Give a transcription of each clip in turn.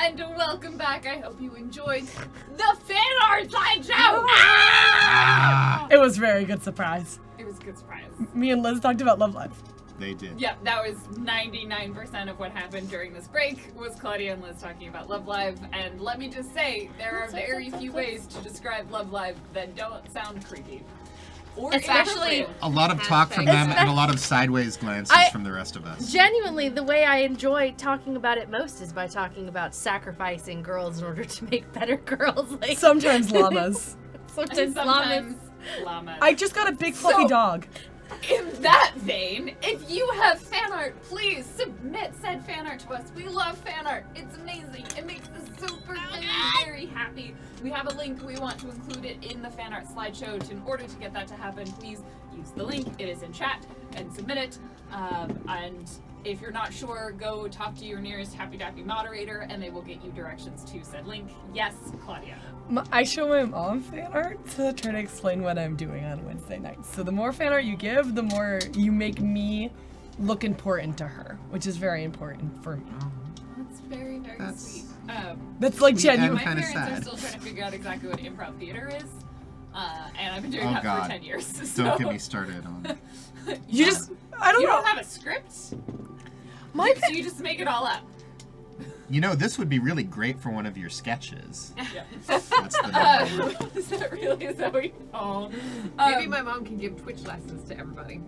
and welcome back. I hope you enjoyed the fan art slideshow. It was a very good surprise. It was a good surprise. Me and Liz talked about Love Live. They did. Yep, that was 99% of what happened during this break was Claudia and Liz talking about Love Live. And let me just say, there are very few ways to describe Love Live that don't sound creepy. Or especially a lot of talk from them and a lot of sideways glances from the rest of us. Genuinely, the way I enjoy talking about it most is by talking about sacrificing girls in order to make better girls. Like Sometimes llamas. Sometimes llamas. I just got a big fluffy dog. In that vein, if you have fan art, please submit said fan art to us. We love fan art. It's amazing. It makes us super very happy. We have a link. We want to include it in the fan art slideshow. In order to get that to happen, please use the link. It is in chat and submit it. And if you're not sure, go talk to your nearest Happy Dappy moderator and they will get you directions to said link. Yes, Claudia. I show my mom fan art to try to explain what I'm doing on Wednesday nights. So the more fan art you give, the more you make me look important to her, which is very important for me. That's very, very sweet. That's like genuine. My parents are still trying to figure out exactly what improv theater is. And I've been doing that for 10 years. So. Don't get me started on You just, I don't know. You don't have a script? So you just make it all up. You know, this would be really great for one of your sketches. Yeah. That's the number. Is that really? Is that what you Maybe my mom can give Twitch lessons to everybody.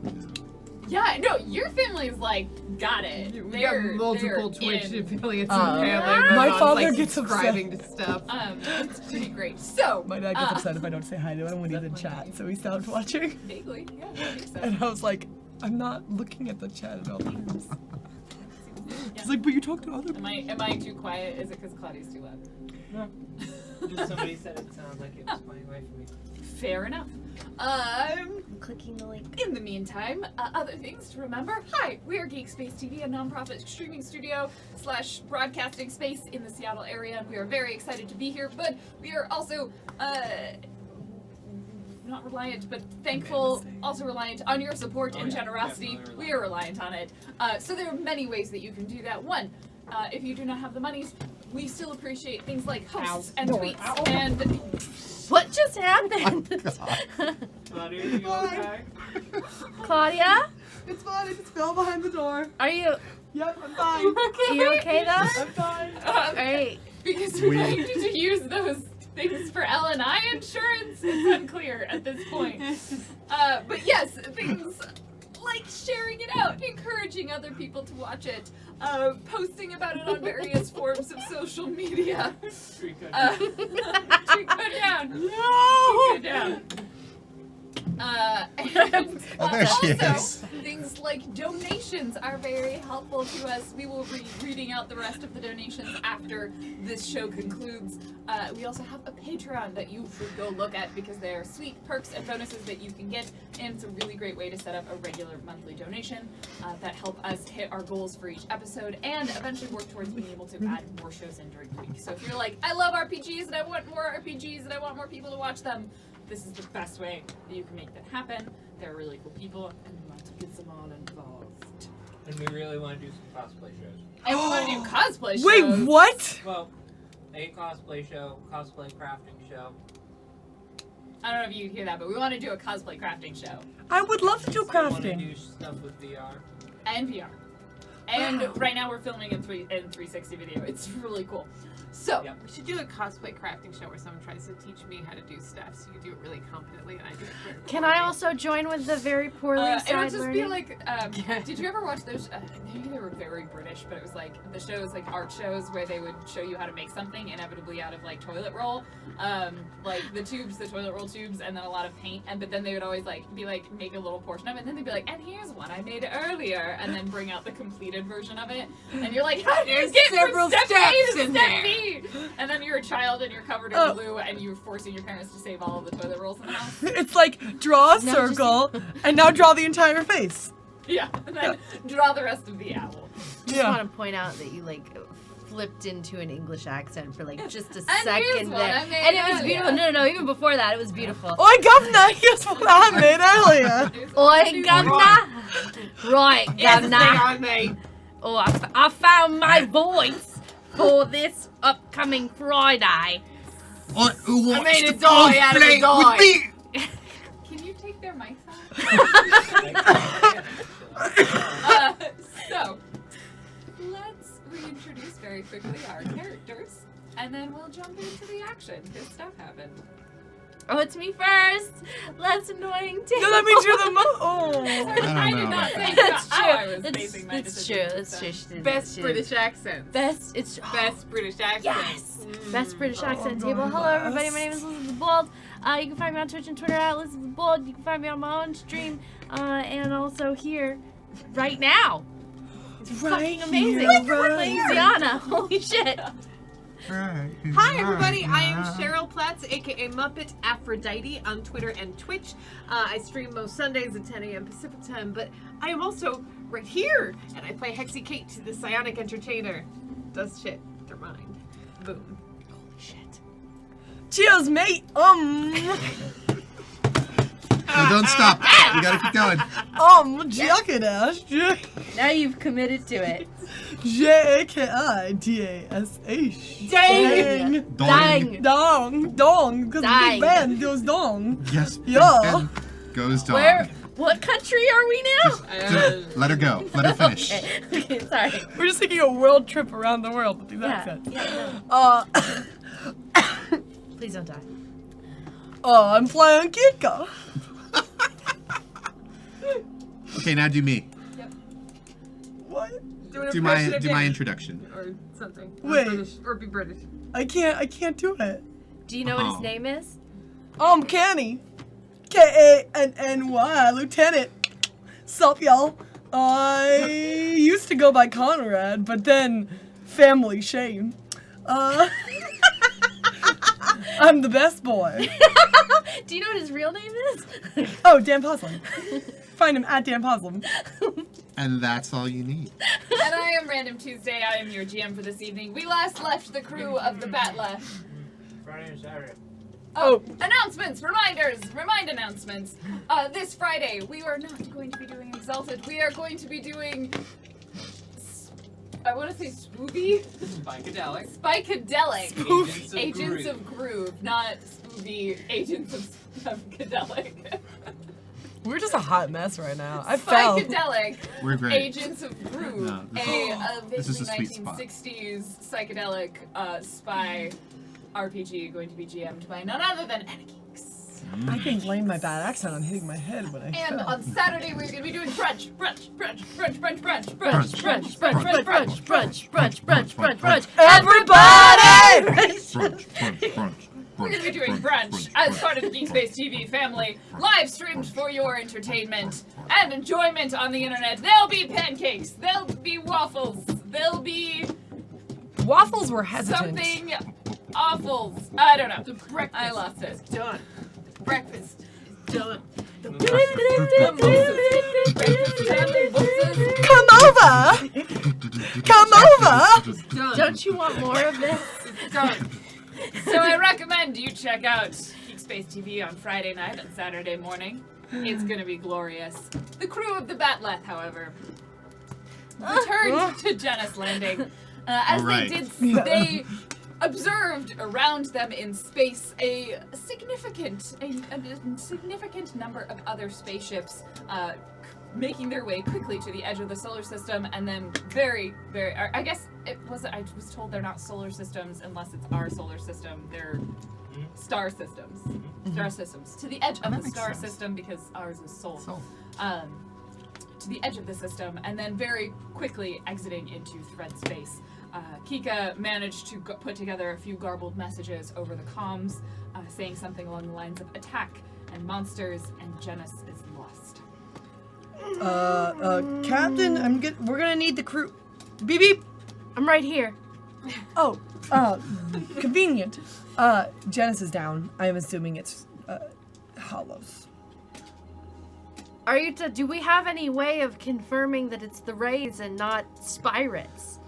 Yeah, no, your family's like, got it. We got multiple Twitch affiliates in the family. My mom's, father like, gets subscribing to stuff. It's pretty great. So my dad gets upset if I don't say hi to him when he's in chat, so he stopped watching. Vaguely, yeah, I think so. And I was like, I'm not looking at the chat at all times. Yeah. He's like, but you talk to other people. Am I too quiet? Is it because Claudia's too loud? No. Just somebody said it sounded like it was playing away from me. Fair enough. I'm clicking the link. In the meantime, other things to remember. Hi, we are GeekSpaceTV, a non-profit streaming studio / broadcasting space in the Seattle area, and we are very excited to be here, but we are also, not reliant, but thankful, also reliant on your support and generosity. We are reliant on it. So there are many ways that you can do that. One, if you do not have the monies, we still appreciate things like hosts and tweets and... What just happened? Claudia, are you okay? Claudia? It's fine, I just fell behind the door. Are you? Yep, I'm fine. Are you okay though? I'm fine. Alright. Because we need to use those things for L&I insurance, it's unclear at this point. But yes, things like sharing it out, encouraging other people to watch it, posting about it on various forms of social media. Tree cut Tree cut down. No! Tree cut down. And there she is. things like donations are very helpful to us. We will be reading out the rest of the donations after this show concludes. We also have a Patreon that you should go look at because there are sweet perks and bonuses that you can get, and it's a really great way to set up a regular monthly donation that help us hit our goals for each episode and eventually work towards being able to add more shows in during the week. So if you're like, I love RPGs and I want more RPGs and I want more people to watch them, this is the best way that you can make that happen. They're really cool people, and we want to get them all involved. And we really want to do some cosplay shows. And we want to do cosplay shows. Wait, what? Well, a cosplay show, cosplay crafting show. I don't know if you can hear that, but we want to do a cosplay crafting show. I would love to do We want to crafting. do stuff with VR. And VR. And right now we're filming in 360 video. It's really cool. So, Yep. We should do a cosplay crafting show where someone tries to teach me how to do stuff so you do it really competently and I do it very Can I also join with the very poorly it would side just learning? be like, did you ever watch those, maybe they were very British, but it was like the shows, like art shows where they would show you how to make something inevitably out of like toilet roll, like the tubes, the toilet roll tubes, and then a lot of paint, but then they would always like be like, make a little portion of it, and then they'd be like, and here's one I made earlier, and then bring out the completed version of it, and you're like, how do you There's get several from step A steps to in step there. B? And then you're a child and you're covered in glue and you're forcing your parents to save all of the toilet rolls in the house. It's like, draw a circle, and now draw the entire face. Yeah, and then draw the rest of the owl. Just Yeah. want to point out that you like flipped into an English accent for like just a And here's second what there. I made And it was earlier. beautiful. No, even before that, it was beautiful. Oi, governor, here's what I made earlier. Oi, governor! Right, Yes, governor. they on me. Oh, I found my voice. for this upcoming Friday. Who wants made a to doy out of a cosplay doy. with me? Can you take their mics off? I So, let's reintroduce very quickly our characters, and then we'll jump into the action, because stuff happened. Oh, it's me first. That's annoying too. No, that means you're the I I don't did know. not think That's about how I true. was basing my That's true. decisions. That's true. She did Best that. British accent. Best. It's Best British accent. Yes! Best British accent Oh, table. my Hello, everybody. My name best. is Elizabeth Bald. You can find me on Twitch and Twitter at Elizabeth Bald. You can find me on my own stream, and also here, right now. It's fucking amazing. Playing Ziana. Holy shit. Hi everybody, I am Cheryl Platts, aka Muppet Aphrodite on Twitter and Twitch. I stream most Sundays at 10 a.m. Pacific time, but I am also right here, and I play Hexy Kate, the psionic entertainer. Does shit, they're mine. Boom. Holy shit. Cheers, mate. No, don't stop. You gotta keep going. Jackass. Now you've committed to it. J-A-K-I-D-A-S-H. Dang. Dong. Dong, because Dang. Big Ben goes dong. Yes, Big Yeah. Ben goes dog. What country are we now? Just let her go. Let her finish. Okay, sorry. We're just taking a world trip around the world with these accents. No. Please don't die. I'm playing Kika. Okay, now do me. What? Do my introduction. Or something. Wait. British, or be British. I can't do it. Do you know what Oh. his name is? I'm Kenny. K-A-N-N-Y, Lieutenant. Sup, y'all? I used to go by Conrad, but then family shame. I'm the best boy. Do you know what his real name is? Oh, Dan Poslin. Find him at Dan Poslin. And that's all you need. And I am Random Tuesday. I am your GM for this evening. We last left the crew of the Batla. Friday and Saturday. Oh, announcements, remind announcements. This Friday, we are not going to be doing Exalted. We are going to be doing, I want to say spoopy? Spikadelic. Spikadelic. Agents Agents of Groove, not spoopy Agents of Gadelic. We're just a hot mess right now. I fell. Spikadelic. We're great. Agents of Groove. No, this is a vaguely sweet spot. 1960s psychedelic spy RPG going to be GM'd by none other than Anageeks. I can blame my bad accent on hitting my head when I And fell. on Saturday we're going to be doing brunch. Everybody! We're going to be doing brunch as part of the GeekSpaceTV family, live streamed for your entertainment and enjoyment on the internet. There'll be pancakes, there'll be waffles, there'll be Waffles were hesitant. something awful. I don't know. The breakfast I lost it. is done. Breakfast is done. Come over! Come over! Done. Don't you want more of this? It's done. So I recommend you check out GeekSpaceTV on Friday night and Saturday morning. It's gonna be glorious. The crew of the Batleth, however, returned to Janus Landing. As Alright. they observed around them in space a significant number of other spaceships making their way quickly to the edge of the solar system, and then I guess I was told they're not solar systems unless it's our solar system. They're star systems. Star systems. To the edge of That the makes star sense. system because ours is Sol. So, To the edge of the system, and then very quickly exiting into thread space. Kika managed to put together a few garbled messages over the comms, saying something along the lines of attack and monsters, and Janus is lost. Captain, we're gonna need the crew. Beep beep. I'm right here. Oh, convenient. Janice is down. I am assuming it's, Hollows. Are you? Do we have any way of confirming that it's the Rays and not Spirates?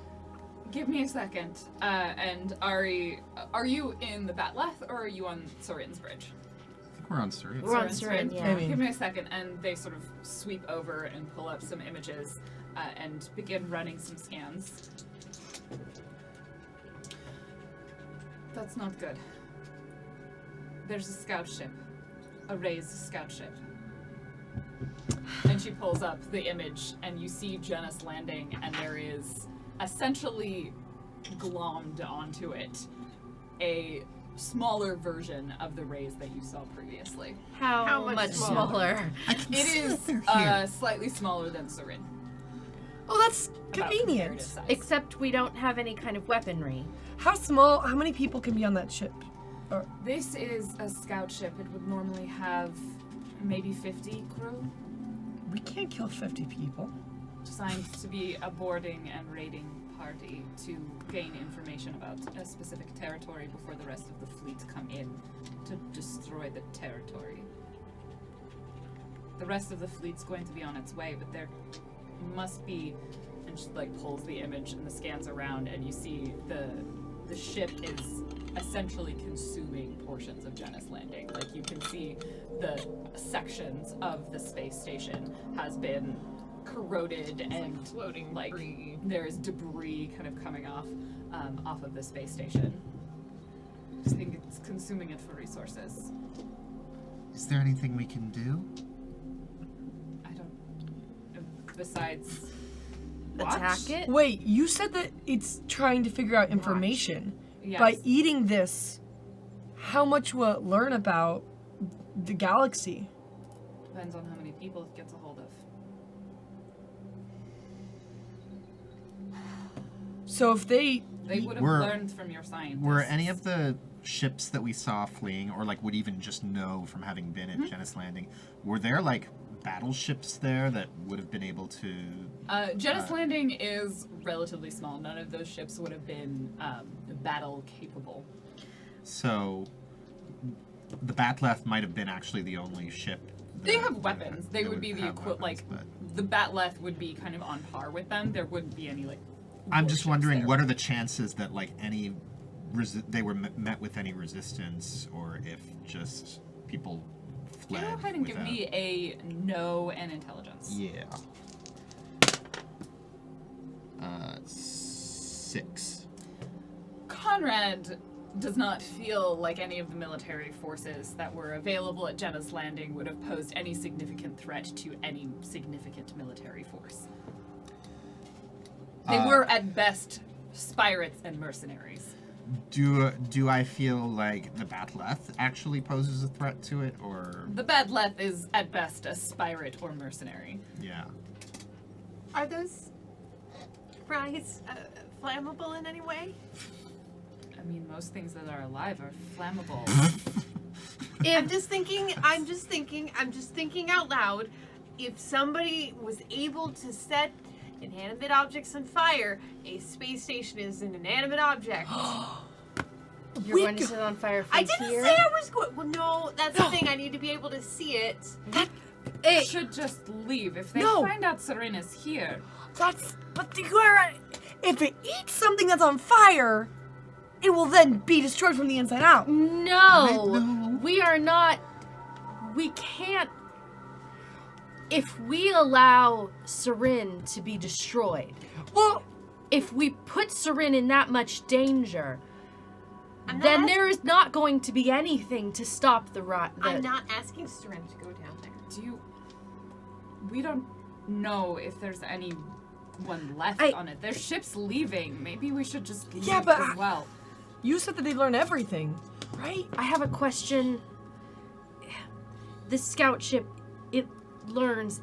Give me a second. And Ari, are you in the Batleth or are you on Sorin's bridge? I think we're on Surrey. We're on Sorin's Sorin, bridge? yeah. Maybe. Give me a second, and they sort of sweep over and pull up some images and begin running some scans. That's not good. There's a scout ship. A raised scout ship. And she pulls up the image, and you see Janus landing, and there is essentially glommed onto it a smaller version of the rays that you saw previously. How much smaller? It is slightly smaller than Sarin. Oh, that's about convenient. comparative size. Except we don't have any kind of weaponry. How small? How many people can be on that ship? This is a scout ship. It would normally have maybe 50 crew, We can't kill 50 people. designed to be a boarding and raiding party to gain information about a specific territory before the rest of the fleet come in to destroy the territory. The rest of the fleet's going to be on its way, but there must be, and she like pulls the image and the scans around, and you see the ship is essentially consuming portions of Janus Landing. Like you can see the sections of the space station has been corroded and Floating like debris. there's debris kind of coming off of the space station. Just think it's consuming it for resources. Is there anything we can do? I don't. Besides, Attack watch? it? Wait, you said that it's trying to figure out information. Yes. By eating this, how much will it learn about the galaxy? Depends on how many people it gets a hold of. So if they Would have Were- learned from your scientists. Were any of the ships that we saw fleeing, or like would even just know from having been at Janus Landing, were there like battleships there that would have been able to? Janus Landing is relatively small. None of those ships would have been battle capable. So the Batleth might have been actually the only ship. They that have would weapons. They would be the have equivalent. Like weapons, but the Batleth would be kind of on par with them. There wouldn't be any like. I'm just warships wondering, there. what are the chances that like any they were met with any resistance, or if just people fled? Go ahead and give without- me a no and intelligence. Yeah. 6. Conrad does not feel like any of the military forces that were available at Janus Landing would have posed any significant threat to any significant military force. They were at best spirates and mercenaries. Do I feel like the Batleth actually poses a threat to it, or The Badleth is at best a spirate or mercenary. yeah? Are those fries flammable in any way? I mean, most things that are alive are flammable. I'm just thinking out loud. If somebody was able to set inanimate objects on fire, a space station is an inanimate object. You're going to set it on fire from I didn't here? say I was going. Well, no, that's the thing. I need to be able to see it. They should just leave. If they No. find out Serena's here, but if it eats something that's on fire, it will then be destroyed from the inside out. No, we are not. We can't. If we allow Seren to be destroyed, Well, if we put Seren in that much danger, I'm not then ask- there is not going to be anything to stop the rot. I'm not asking Seren to go down there. we don't know if there's anyone left on it. There's ships leaving. Maybe we should just leave Yeah, but as well. you said that they learn everything, right? I have a question. The scout ship, it learns.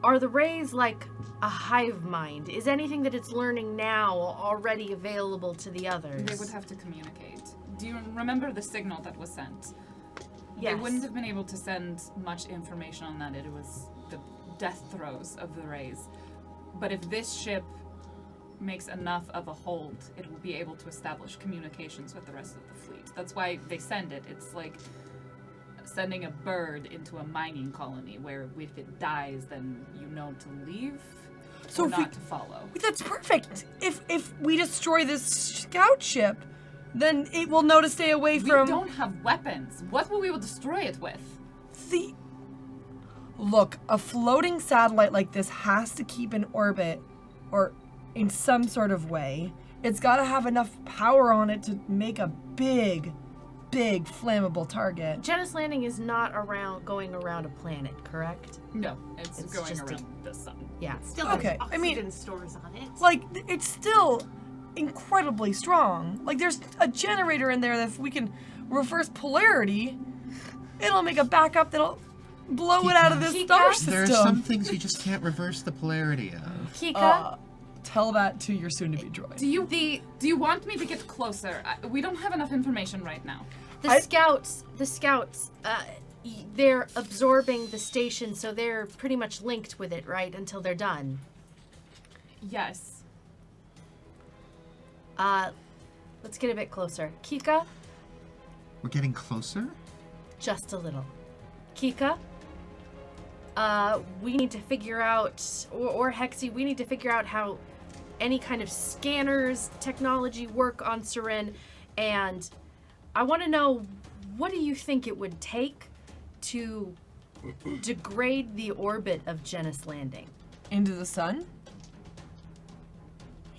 Are the rays like a hive mind? Is anything that it's learning now already available to the others? They would have to communicate. Do you remember the signal that was sent? Yes. They wouldn't have been able to send much information on that. It was the death throes of the rays. But if this ship makes enough of a hold, it will be able to establish communications with the rest of the fleet. That's why they send it. It's like sending a bird into a mining colony where if it dies, then you know to leave So or if we- not to follow. That's perfect. If we destroy this scout ship, then it will know to stay away We from don't have weapons. What will we destroy it with? the. Look, a floating satellite like this has to keep in orbit, or in some sort of way, it's got to have enough power on it to make a big flammable target. Janus Landing is not going around a planet, correct? No, it's going just around the sun. Yeah. Still Okay, has I mean- oxygen stores on it. Like, it's still incredibly strong. Like, there's a generator in there that if we can reverse polarity, it'll make a backup that'll blow it out of this Kika? star There are system. some things you just can't reverse the polarity of. Kika, Tell that to your soon-to-be droid. Do you want me to get closer? We don't have enough information right now. the scouts, they're absorbing the station, so they're pretty much linked with it, right, until they're done. Yes. Let's get a bit closer. Kika, We're getting closer? just a little. Kika, we need to figure out, or Hexy, we need to figure out how any kind of scanners technology work on Seren, and I want to know, what do you think it would take to degrade the orbit of Janus Landing? Into the sun?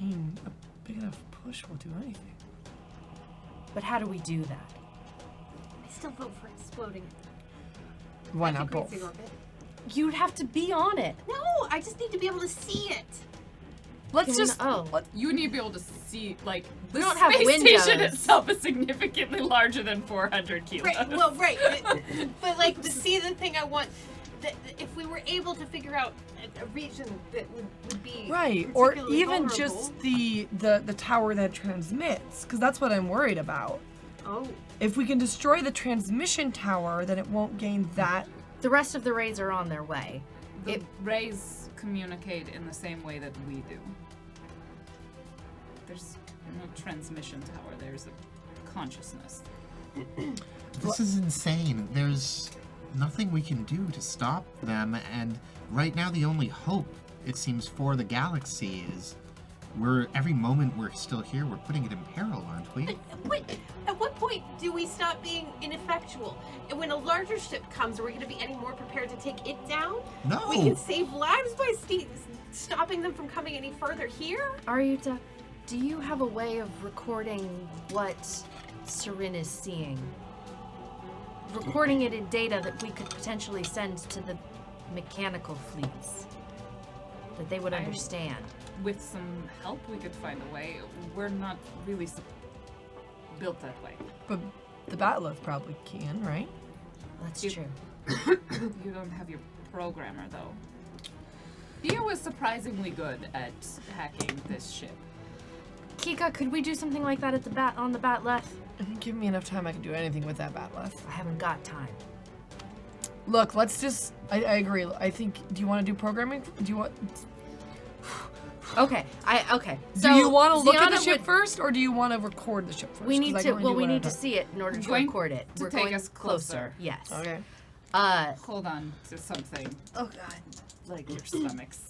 I mean, a big enough push will do anything. But how do we do that? I still vote for exploding it. Why not both? Decreasing orbit. You'd have to be on it. No, I just need to be able to see it. Let's just. You need to be able to see, like, the We don't have space windows. station itself is significantly larger than 400 kilos. Right. Well, right. But like to see the thing I want. If we were able to figure out a region that would be Right, or particularly even vulnerable. just the tower that transmits, because that's what I'm worried about. Oh. If we can destroy the transmission tower, then it won't gain that. The rest of the rays are on their way. The rays communicate in the same way that we do. There's no transmission tower, there's a consciousness. This is insane. There's nothing we can do to stop them, and right now the only hope, it seems, for the galaxy is every moment we're still here, we're putting it in peril, aren't we? At what point do we stop being ineffectual? And when a larger ship comes, are we going to be any more prepared to take it down? No! We can save lives by stopping them from coming any further here? Aryuta, do you have a way of recording what Seren is seeing? Recording it in data that we could potentially send to the mechanical fleets, that they would understand. With some help, we could find a way. We're not really built that way. But the Bat'leth probably can, right? That's You- true. You don't have your programmer, though. Theo was surprisingly good at hacking this ship. Kika, could we do something like that at on the Bat'leth? Give me enough time, I can do anything with that Bat'leth. I haven't got time. Look, let's just. I agree. I think. Do you want to do programming? Do you want? Okay, So do you want to look at the Ziana ship would- first, or do you want to record the ship first? We need 'Cause I to. can only Well, do we one need at to a time. see it in order to Going record it. to We're take going us closer. closer. Yes. Okay. Hold on to something. Oh God. Like your stomachs.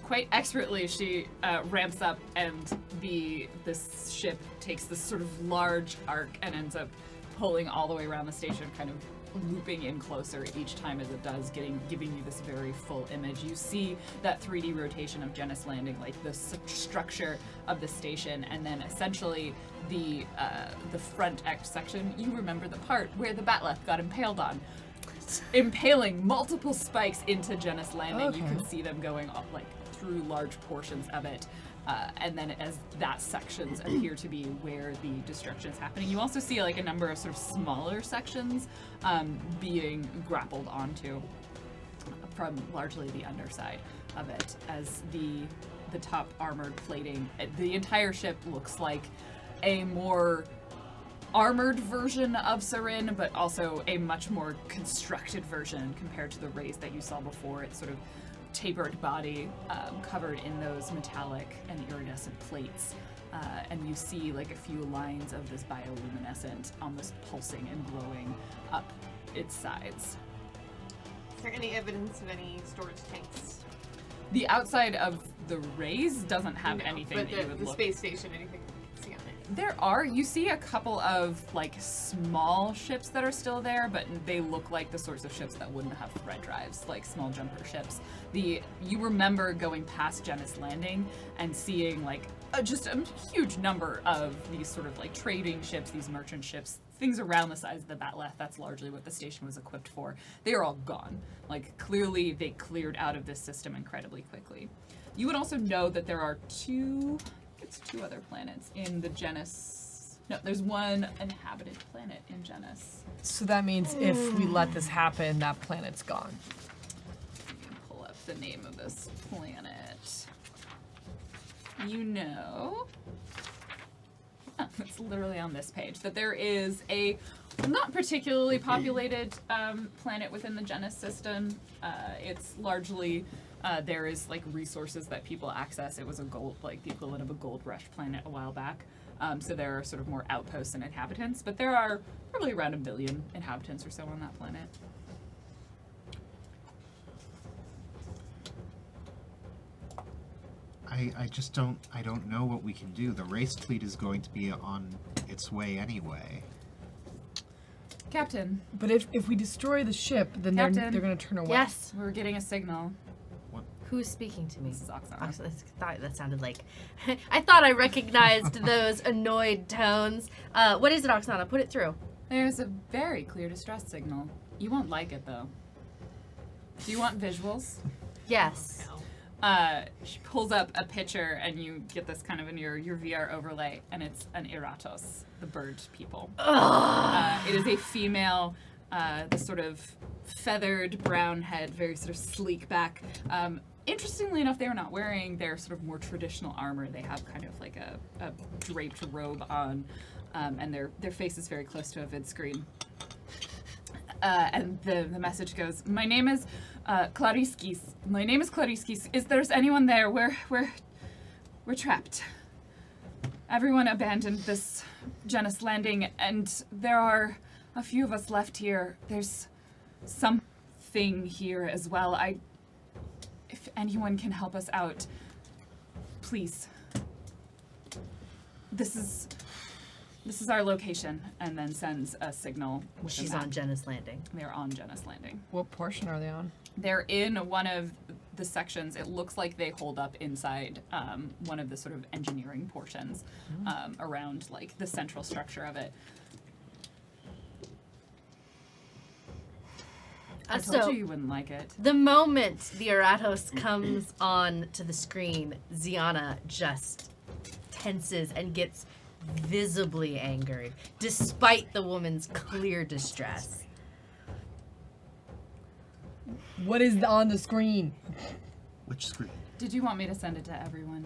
Quite expertly, she ramps up, and this ship takes this sort of large arc and ends up pulling all the way around the station, kind of looping in closer each time as it does, giving you this very full image. You see that 3D rotation of Janus Landing, like the structure of the station, and then essentially the front X section. You remember the part where the Bat'leth got impaled on. Impaling multiple spikes into Janus Landing. You Okay. can see them going up, like through large portions of it, and then as that sections appear to be where the destruction is happening, you also see like a number of sort of smaller sections being grappled onto from largely the underside of it, as the top armored plating. The entire ship looks like a more armored version of Seren, but also a much more constructed version compared to the rays that you saw before. It's sort of tapered body covered in those metallic and iridescent plates. And you see like a few lines of this bioluminescent, almost pulsing and glowing up its sides. Is there any evidence of any storage tanks? The outside of the rays doesn't have anything But that you would the look. space station, anything you can see on it? You see a couple of like small ships that are still there, but they look like the sorts of ships that wouldn't have thread drives, like small jumper ships. You remember going past Genus Landing and seeing like just a huge number of these sort of like trading ships, these merchant ships, things around the size of the Batleth. That's largely what the station was equipped for. They are all gone. Like clearly they cleared out of this system incredibly quickly. You would also know that there are two other planets in the Genus. No, there's one inhabited planet in Genus. So that means if we let this happen, that planet's gone. You can pull up the name of this planet. You know, it's literally on this page, that there is a not particularly populated planet within the Genus system. It's largely there is like resources that people access. It was a gold, like the equivalent of a gold rush planet a while back. So there are sort of more outposts and inhabitants, but there are probably around 1 billion inhabitants or so on that planet. I don't know what we can do. The race fleet is going to be on its way anyway. Captain. But if we destroy the ship, then they're going to turn away. Yes. We're getting a signal. Who's speaking to me? This is Oksana. I thought that sounded like... I thought I recognized those annoyed tones. What is it, Oksana? Put it through. There's a very clear distress signal. You won't like it, though. Do you want visuals? Yes. She pulls up a picture, and you get this kind of in your VR overlay, and it's an Eratos, the bird people. It is a female, the sort of feathered brown head, very sort of sleek back. Interestingly enough, they are not wearing their sort of more traditional armor. They have kind of like a draped robe on, and their face is very close to a vid screen. And the message goes, "My name is Clariskis. My name is Clariskis. Is there anyone there? We're trapped. Everyone abandoned this Genus landing, and there are a few of us left here. There's something here as well. If anyone can help us out, please. This is our location," and then sends a signal with She's a map. on Genus Landing. They're on Genus Landing. What portion are they on? They're in one of the sections. It looks like they hold up inside one of the sort of engineering portions around like the central structure of it. I told you wouldn't like it. The moment the Eratos comes on to the screen, Ziana just tenses and gets visibly angered, despite the woman's clear distress. What is on the screen? Which screen? Did you want me to send it to everyone?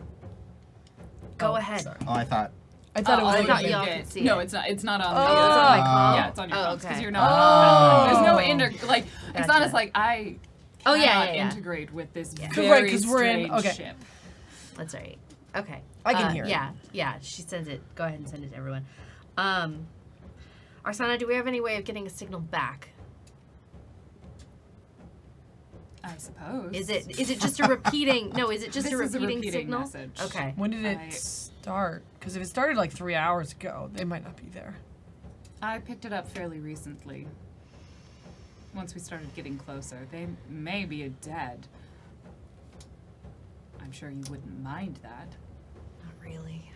Go ahead. Sorry. Oh, I thought I thought it was. I like thought a- y'all could see No, it. it's not. It's not on. Oh, the, it's on my phone? Yeah, it's on your Oh, phone because okay. you're not. Oh. There's no like. Gotcha. Oksana's like I. Oh, yeah, cannot yeah, yeah. integrate with this Yeah. very Right, 'cause we're in- strange okay. ship. That's right. Okay. I can hear it. Yeah. She sends it. Go ahead and send it to everyone. Arsana, do we have any way of getting a signal back? I suppose. Is it just a repeating? No, is it just This a is a repeating repeating signal? message. Okay. When did it I- start? Because if it started like 3 hours ago, they might not be there. I picked it up fairly recently. Once we started getting closer, they may be dead. I'm sure you wouldn't mind that. Not really.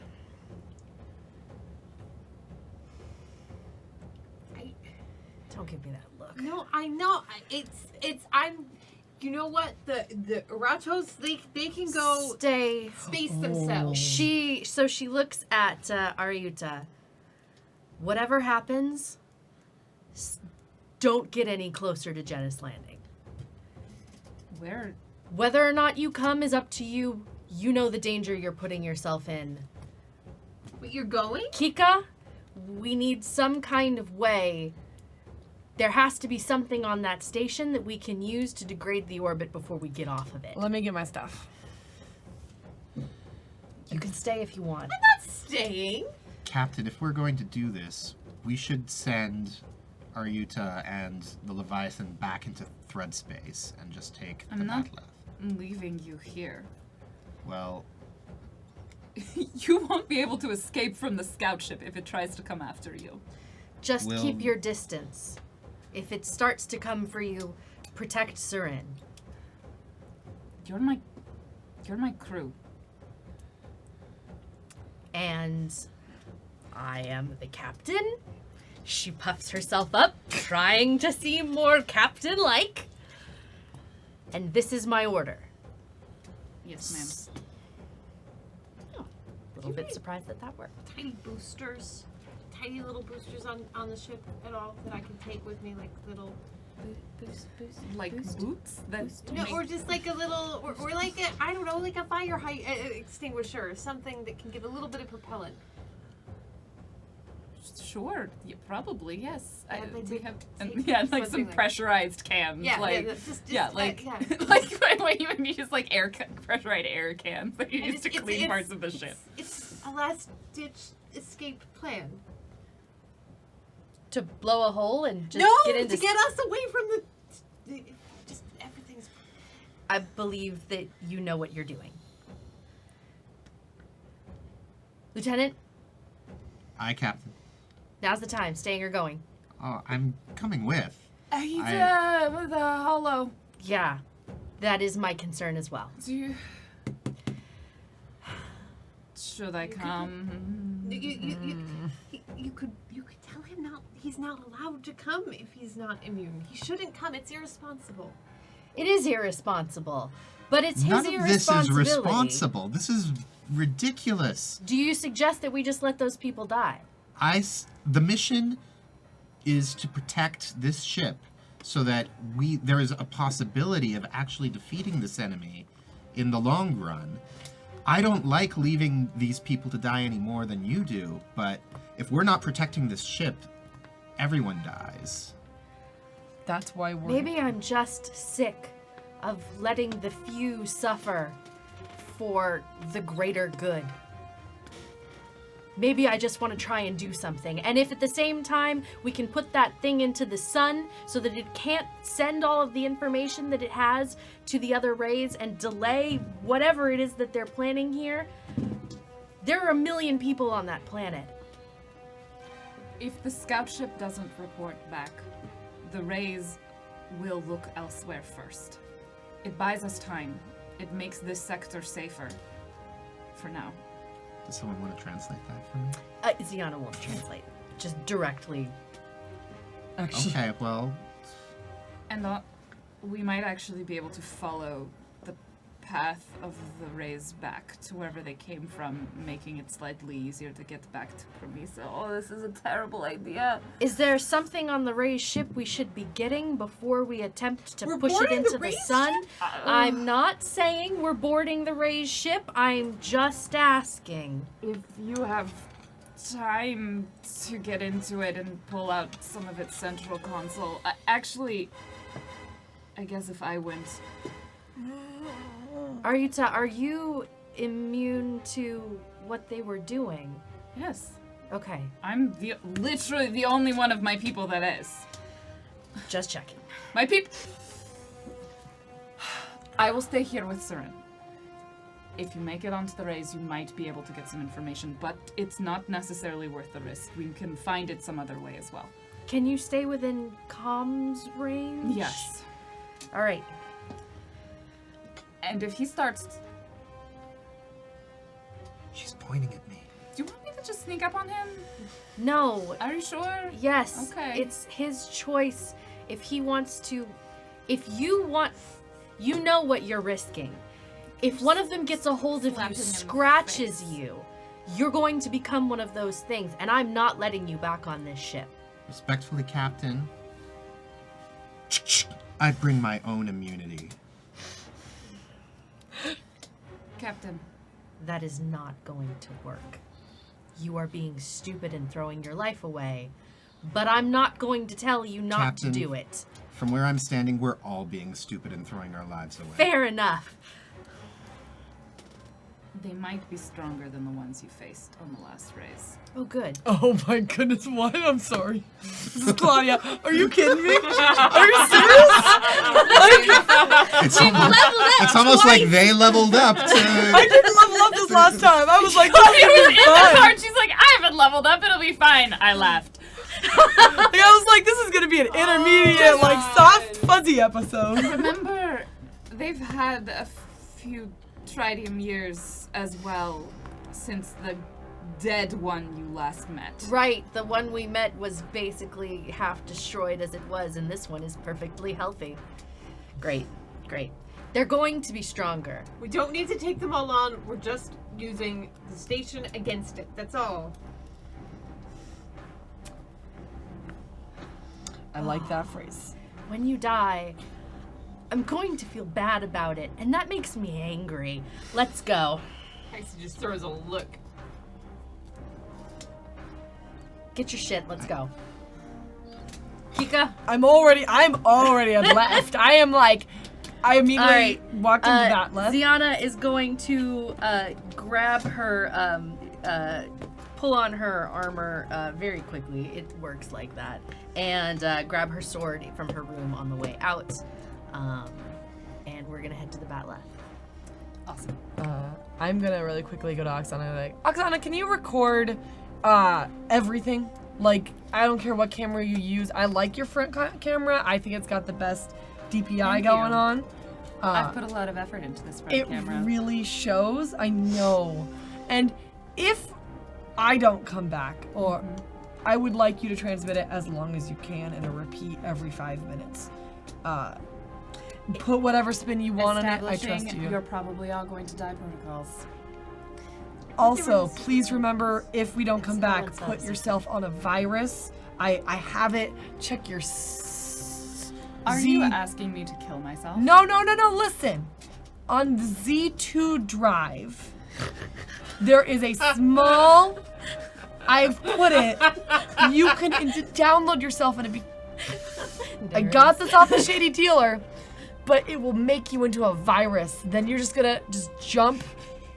Don't give me that look. No, I know. I'm. You know what? The Eratos, they can go Stay. space themselves. She looks at Ariuta. Whatever happens, don't get any closer to Genus Landing. Where? Whether or not you come is up to you. You know the danger you're putting yourself in. But you're going? Kika, we need some kind of way. There has to be something on that station that we can use to degrade the orbit before we get off of it. Let me get my stuff. You can stay if you want. Not staying. Captain, if we're going to do this, we should send Ariuta and the Leviathan back into thread space and just take the I'm not- Batleth. I'm leaving you here. Well, You won't be able to escape from the scout ship if it tries to come after you. Just Will- keep your distance. If it starts to come for you, protect Surin. You're my crew. And I am the captain. She puffs herself up, trying to seem more captain-like. And this is my order. Yes, A little bit surprised that worked. Tiny boosters, tiny little boosters on the ship at all that I can take with me, like little. ma'am. Like boots? No, or just like a little, or like a, I don't know, like a fire extinguisher, or something that can give a little bit of propellant. Sure, yeah, probably, yes. Yeah, they We take- have, take like some something like- pressurized cans. Yeah, like, just like, yeah. like when you just like pressurized air cans that you And use to clean parts of the ship. It's a last-ditch escape plan. To blow a hole and just No, get into... to get us away from the just everything's. I believe that you know what you're doing. Lieutenant, Aye, Captain. now's the time. Staying or going? Oh, I'm coming with. He's I- with a hollow. Yeah, that is my concern as well. Do you... Should I come? You could tell him he's not allowed to come if he's not immune. He shouldn't come. It's irresponsible. It is irresponsible, but it's None his of this is irresponsibility. responsible. This is ridiculous. Do you suggest that we just let those people die? The mission is to protect this ship so that there is a possibility of actually defeating this enemy in the long run. I don't like leaving these people to die any more than you do, but if we're not protecting this ship, everyone dies. That's why we're. Maybe I'm just sick of letting the few suffer for the greater good. Maybe I just want to try and do something. And if at the same time we can put that thing into the sun so that it can't send all of the information that it has to the other rays and delay whatever it is that they're planning here, there are 1 million people on that planet. If the scout ship doesn't report back, the rays will look elsewhere first. It buys us time. It makes this sector safer. For now. Does someone want to translate that for me? Ziana won't translate. Just directly. Actually, Okay, well, And we might actually be able to follow the path of the rays back to wherever they came from, making it slightly easier to get back to Promisa. Oh, this is a terrible idea. Is there something on the Ray's ship we should be getting before we attempt to We're push it boarding into the the Ray's sun? I'm not saying we're boarding the Ray's ship. I'm just asking. If you have time to get into it and pull out some of its central console. Actually, I guess if I went... Are you immune to what they were doing? Yes. Okay, I'm literally the only one of my people that is. just checking. My people... I will stay here with Surin. If you make it onto the rays, you might be able to get some information, but it's not necessarily worth the risk. We can find it some other way as well. Can you stay within comms range? Yes. All right. And if he starts... she's pointing at me. Do you want me to just sneak up on him? No. Are you sure? Yes. Okay. It's his choice. If he wants to, if you want, you know what you're risking. If one of them gets a hold of Slap you, him in the scratches face. you, you're going to become one of those things, and I'm not letting you back on this ship. Respectfully, Captain, I bring my own immunity. Captain. That is not going to work. You are being stupid and throwing your life away, but I'm not going to tell you not Captain. to do it. From where I'm standing, we're all being stupid and throwing our lives away. Fair enough. They might be stronger than the ones you faced on the last race. Oh, good. oh my goodness, what? I'm sorry. This is Claudia. Are you kidding me? Are you serious? It's almost like they leveled up to... I didn't level up. This last time. I was like, this It was is in the fun. card. She's like, I haven't leveled up. It'll be fine. I laughed. Like, I was like, this is gonna be an intermediate, like soft, fuzzy episode. Remember, they've had a few Tridium years as well since the dead one you last met. Right, the one we met was basically half destroyed as it was, and this one is perfectly healthy. Great, great. They're going to be stronger. We don't need to take them all on. We're just using the station against it. That's all. I like that phrase. When you die, I'm going to feel bad about it, and that makes me angry. Let's go. Hexy just throws a look. Get your shit, let's go. Kika? I'm already at left. I am like, I immediately Alright, walked into that left. Ziana is going to grab her, pull on her armor very quickly. It works like that. And grab her sword from her room on the way out. And we're gonna head to the bat left. Awesome. I'm gonna really quickly go to Oksana. Like, Oksana, can you record everything? Like, I don't care what camera you use. I like your front camera. I think it's got the best DPI Thank going you. on. I've put a lot of effort into this front It camera. really shows. I know. And if I don't come back, or I would like you to transmit it as long as you can and a repeat every 5 minutes. Put whatever spin you want on it. I trust you. You're probably all going to die protocols. Also, please remember, if we don't come no back, one put says. yourself on a virus. I have it. Check your Are you asking me to kill myself? No, listen. On the Z2 drive, there is a small, I've put it, you can download yourself and I got this off the Shady Dealer, but it will make you into a virus. Then you're just gonna jump.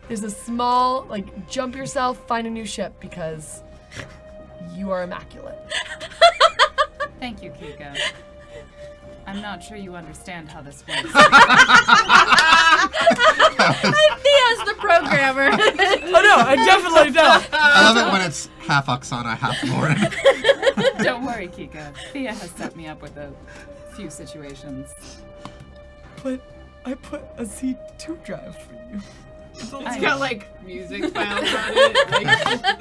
There's a small, jump yourself, find a new ship, because you are immaculate. Thank you, Kika. I'm not sure you understand how this works. Thea's the programmer. Oh no, I definitely don't. I love it when it's half Oksana, half Lauren. Don't worry, Kika. Thea has set me up with a few situations. But I put a Z2 drive for you. It's got like music found on it.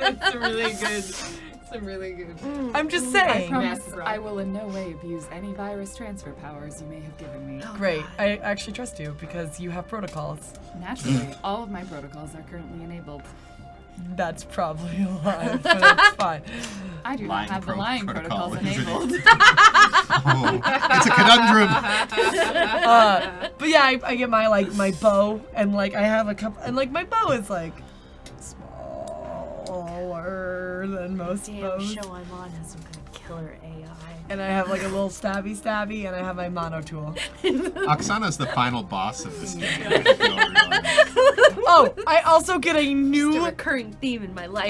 Like, that's some really good. I'm just I saying. promise Yes, bro. I will in no way abuse any virus transfer powers you may have given me. Great. I actually trust you because you have protocols. Naturally, all of my protocols are currently enabled. That's probably a lie, but it's fine. I do Lying not have the lying protocol, protocols is it? enabled. Oh, it's a conundrum. But yeah, I get my bow, and I have a couple, and my bow is smaller than most Damn bows. show I'm on has some kind of killer AI. And I have a little stabby, and I have my mono tool. Oksana's the final boss of this game. Oh, I also get a It's a new, recurring theme in my life.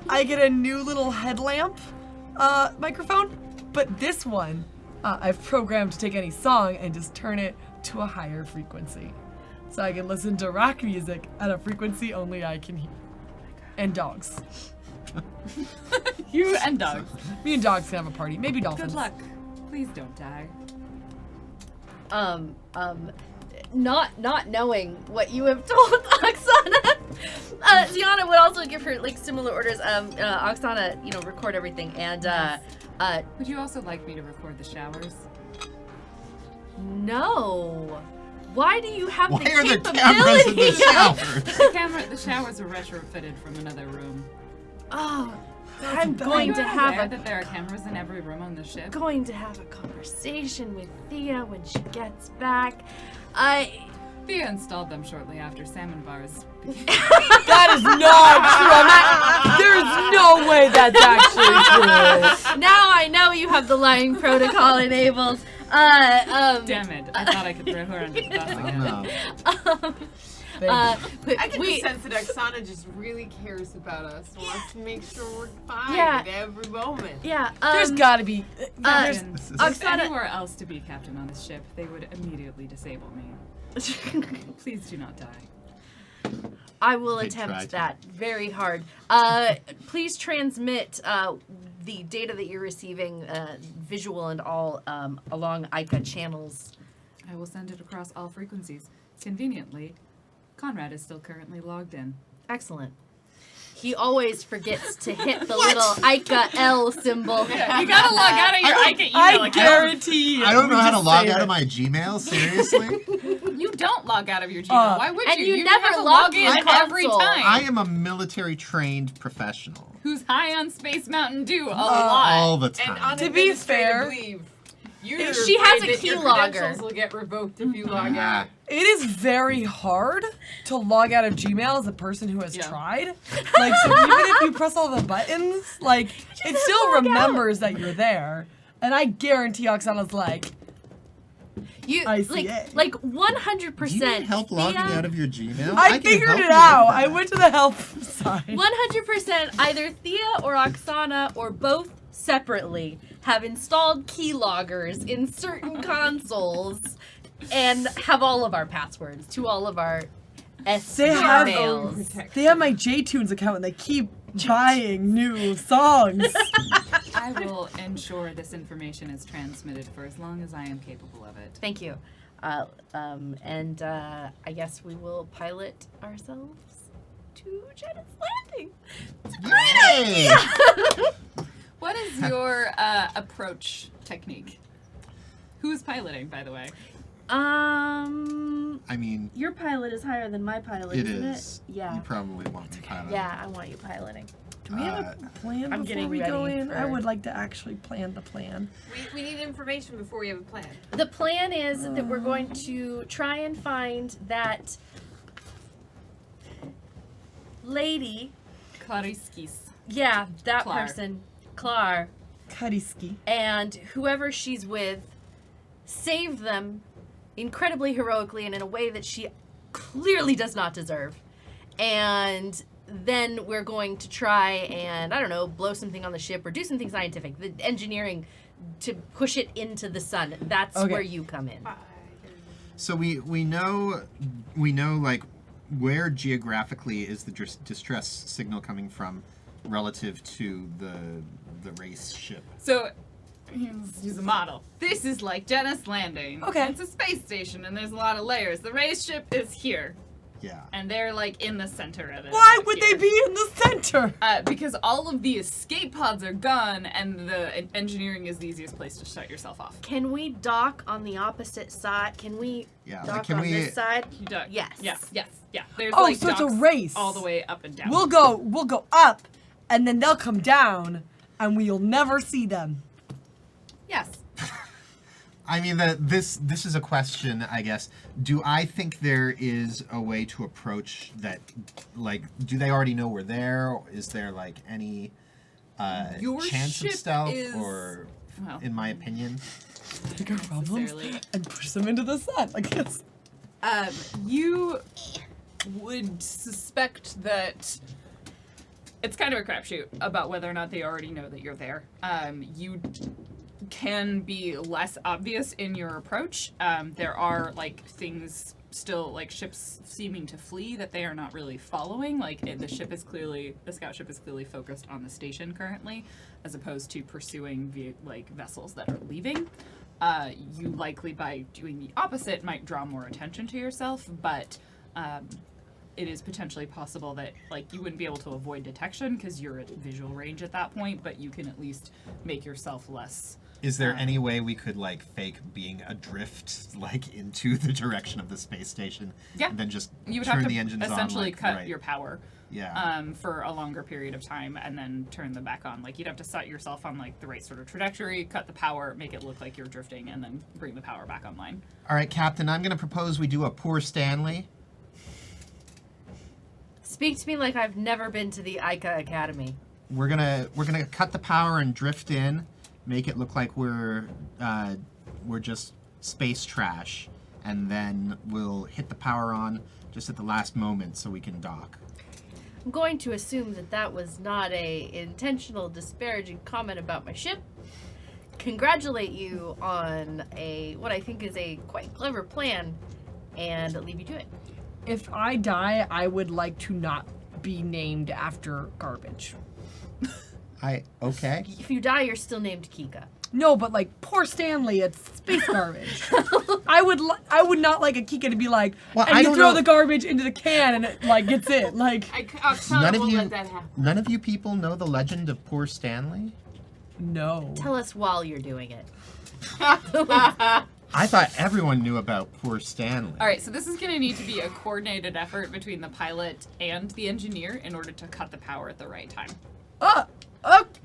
I get a new little headlamp microphone, but this one I've programmed to take any song and just turn it to a higher frequency. So I can listen to rock music at a frequency only I can hear. And dogs. You and dogs. Me and dogs can have a party. Maybe dolphins. Good luck. Please don't die. Not knowing what you have told Oksana, Ziana would also give her similar orders. Oksana, record everything, and Would you also like me to record the showers? no. Why do you have Why the are there capability? cameras in the showers? The showers are retrofitted from another room. Oh, I'm bad. going Are to you have aware a that there are cameras in every room on the ship? going to have a conversation with Thea when she gets back. Thea installed them shortly after salmon bars. That is not true. There is no way that's actually true. Now I know you have the lying protocol enabled. Damn it! I thought I could throw her under the bus Oh, again. no. But I get we, the sense that Oksana just really cares about us. Wants to make sure we're fine Yeah. at every moment. yeah. There's gotta be. Captain, This is- if Oksana- anywhere else to be captain on this ship, they would immediately disable me. Please do not die. I will They try attempt to. that very hard. Please transmit the data that you're receiving, visual and all, along ICA channels. I will send it across all frequencies. Conveniently, Conrad is still currently logged in. Excellent. He always forgets to hit the little ICA L symbol. Yeah, you gotta log out of your ICA email I account. guarantee you. I don't know how to just log say out of that. my Gmail. Seriously, You don't log out of your Gmail. Why would and you? you never have to log log in in every console. time. I am a military trained professional. Who's high on Space Mountain Dew a lot. All the And time. on To be fair- administrative leave, you're She has afraid a that your keylogger. credentials will get revoked if you log Ah. out. It is very hard to log out of Gmail as a person who has Yeah. tried. Like, so even if you press all the buttons, like, it still remembers that you're there. And I guarantee Oksana's like, You I see it. like Do you 100%. need help logging Thea, out of your Gmail? I can figured help it you out. with I that. went to the help side. 100% either Thea or Oksana or both separately have installed keyloggers in certain consoles and have all of our passwords to all of our They have- mails. They have my JTunes account and they keep buying new songs. I will ensure this information is transmitted for as long as I am capable of it. Thank you. I guess we will pilot ourselves to Janet's Landing. Yay! What is your approach technique? Who's piloting, by the way? I mean, Your pilot is higher than my pilot, it isn't is. it? Yeah. You probably want to pilot. Yeah, I want you piloting. Do we have a plan I'm before getting we go ready in? I for- would like to actually plan the plan. We need information before we have a plan. The plan is that we're going to try and find that lady. Klariskis. Yeah, that Clar. person, Clar, Kadiski. and whoever she's with, save them incredibly heroically and in a way that she clearly does not deserve. And then we're going to try and, I don't know, blow something on the ship or do something scientific. The engineering to push it into the sun. That's Okay. where you come in. So we know like where geographically is the distress signal coming from relative to the race ship. So, here's a model. This is like Janet's Landing. Okay. It's a space station, and there's a lot of layers. The race ship is here, Yeah. and they're like in the center of it. Why right would here. they be in the center? Because all of the escape pods are gone, and the engineering is the easiest place to shut yourself off. Can we dock on the opposite side? Can we Yeah. dock Like, can on we? this side? You duck. Yes. Yeah. There's Oh, like so it's a docks race. all the way up and down. We'll go up, and then they'll come down, and we'll never see them. Yes. I mean, this is a question, I guess. Do I think there is a way to approach that? Like, do they already know we're there? Is there like any Your chance of ship stealth, is- or, Well, in my opinion? Take our problems necessarily. and push them into the sun. Like this. You would suspect that it's kind of a crapshoot about whether or not they already know that you're there. You can be less obvious in your approach. There are like things still, like ships seeming to flee that they are not really following. Like the scout ship is clearly focused on the station currently, as opposed to pursuing vessels that are leaving. You likely, by doing the opposite, might draw more attention to yourself, but it is potentially possible that you wouldn't be able to avoid detection because you're at visual range at that point, but you can at least make yourself less. Is there any way we could fake being adrift into the direction of the space station? Yeah. And then just You would turn have the to engines on? essentially cut right. your power Yeah. for a longer period of time and then turn them back on. You'd have to set yourself on the right sort of trajectory, cut the power, make it look like you're drifting, and then bring the power back online. All right, Captain. I'm going to propose we do a poor Stanley. Speak to me like I've never been to the ICA Academy. We're gonna cut the power and drift in, make it look like we're just space trash, and then we'll hit the power on just at the last moment so we can dock. I'm going to assume that was not a intentional disparaging comment about my ship. Congratulate you on what I think is a quite clever plan, and leave you to it. if I die, I would like to not be named after garbage. Okay. If you die, you're still named Kika. No, but like poor Stanley, it's space garbage. I would not like a Kika to be like, Well, and I you don't throw know. the garbage into the can and it like gets in. Like None of will you, let that happen. none of you people know the legend of poor Stanley. no. Tell us while you're doing it. I thought everyone knew about poor Stanley. All right, so this is going to need to be a coordinated effort between the pilot and the engineer in order to cut the power at the right time.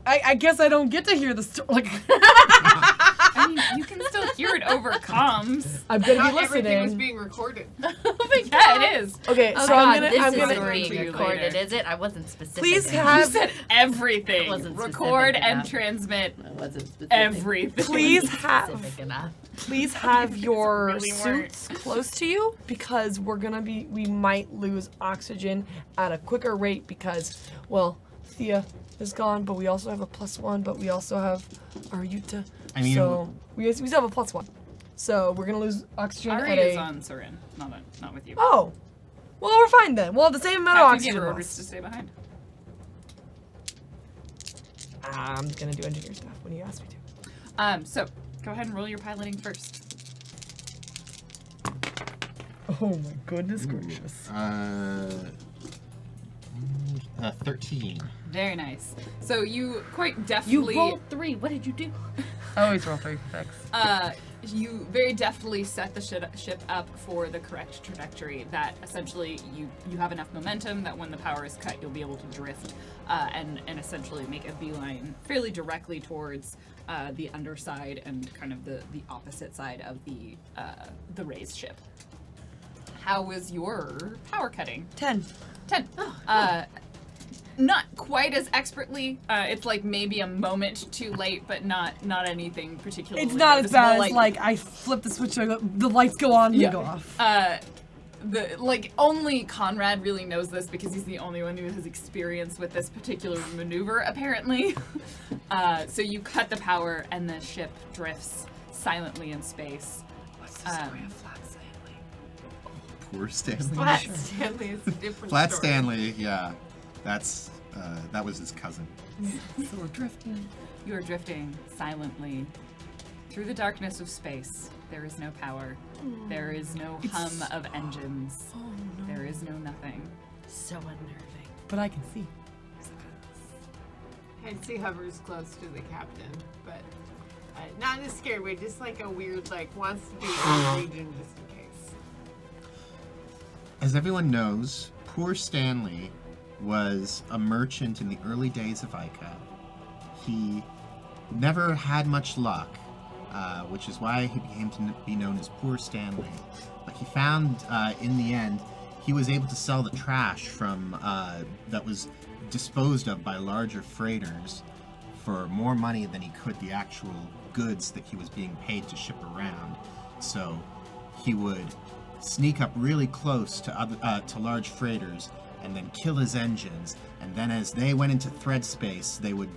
I guess I don't get to hear the story. Like, I mean, you can still hear it over comms. I'm gonna Not be everything was listening. being recorded. Yeah, it is. Okay, Oh so God, I'm this gonna. is being you recorded, later. is it? I wasn't specific. Please enough. You have. said everything. wasn't specific Record and enough. transmit I wasn't specific. everything. Please Specific have. enough. Please have your really weren't. suits close to you because we might lose oxygen at a quicker rate because, well, Thea is gone, but we also have a +1, but we also have our Yuta. I mean, so we still have a +1. So we're gonna lose oxygen Ari at is a. on Surin, not with you. Oh, well we're fine then. We'll have the same amount of Captain oxygen. gave her loss. orders to stay behind. I'm gonna do engineer stuff when you ask me to. So go ahead and roll your piloting first. Oh my goodness gracious. 13. Very nice. So you quite You deftly rolled 3. What did you do? I always roll 3 for you very deftly set the ship up for the correct trajectory that essentially you have enough momentum that when the power is cut you'll be able to drift and essentially make a beeline fairly directly towards the underside and kind of the opposite side of the raised ship. How was your power cutting? 10. 10. Not quite as expertly. It's like maybe a moment too late, but not anything particularly. It's not as bad noticeable, as like I flip the switch, the lights go on and Yeah. they go off. Only Conrad really knows this because he's the only one who has experience with this particular maneuver, apparently. So you cut the power and the ship drifts silently in space. What's the story of Flat Stanley? Poor Stanley. Flat Stanley is a different Flat story. Stanley, yeah. That was his cousin. So we're drifting. You are drifting silently through the darkness of space. There is no power. There is no hum of engines. Oh no. There is no nothing. So unnerving. But I can see. Hexy hovers close to the captain, but not in a scared way, just like a weird, like, wants to be in the region just in case. As everyone knows, poor Stanley was a merchant in the early days of Ica. He never had much luck, which is why he became to be known as Poor Stanley. But he found, in the end, he was able to sell the trash from that was disposed of by larger freighters for more money than he could the actual goods that he was being paid to ship around. So he would sneak up really close to large freighters and then kill his engines, and then as they went into thread space, they would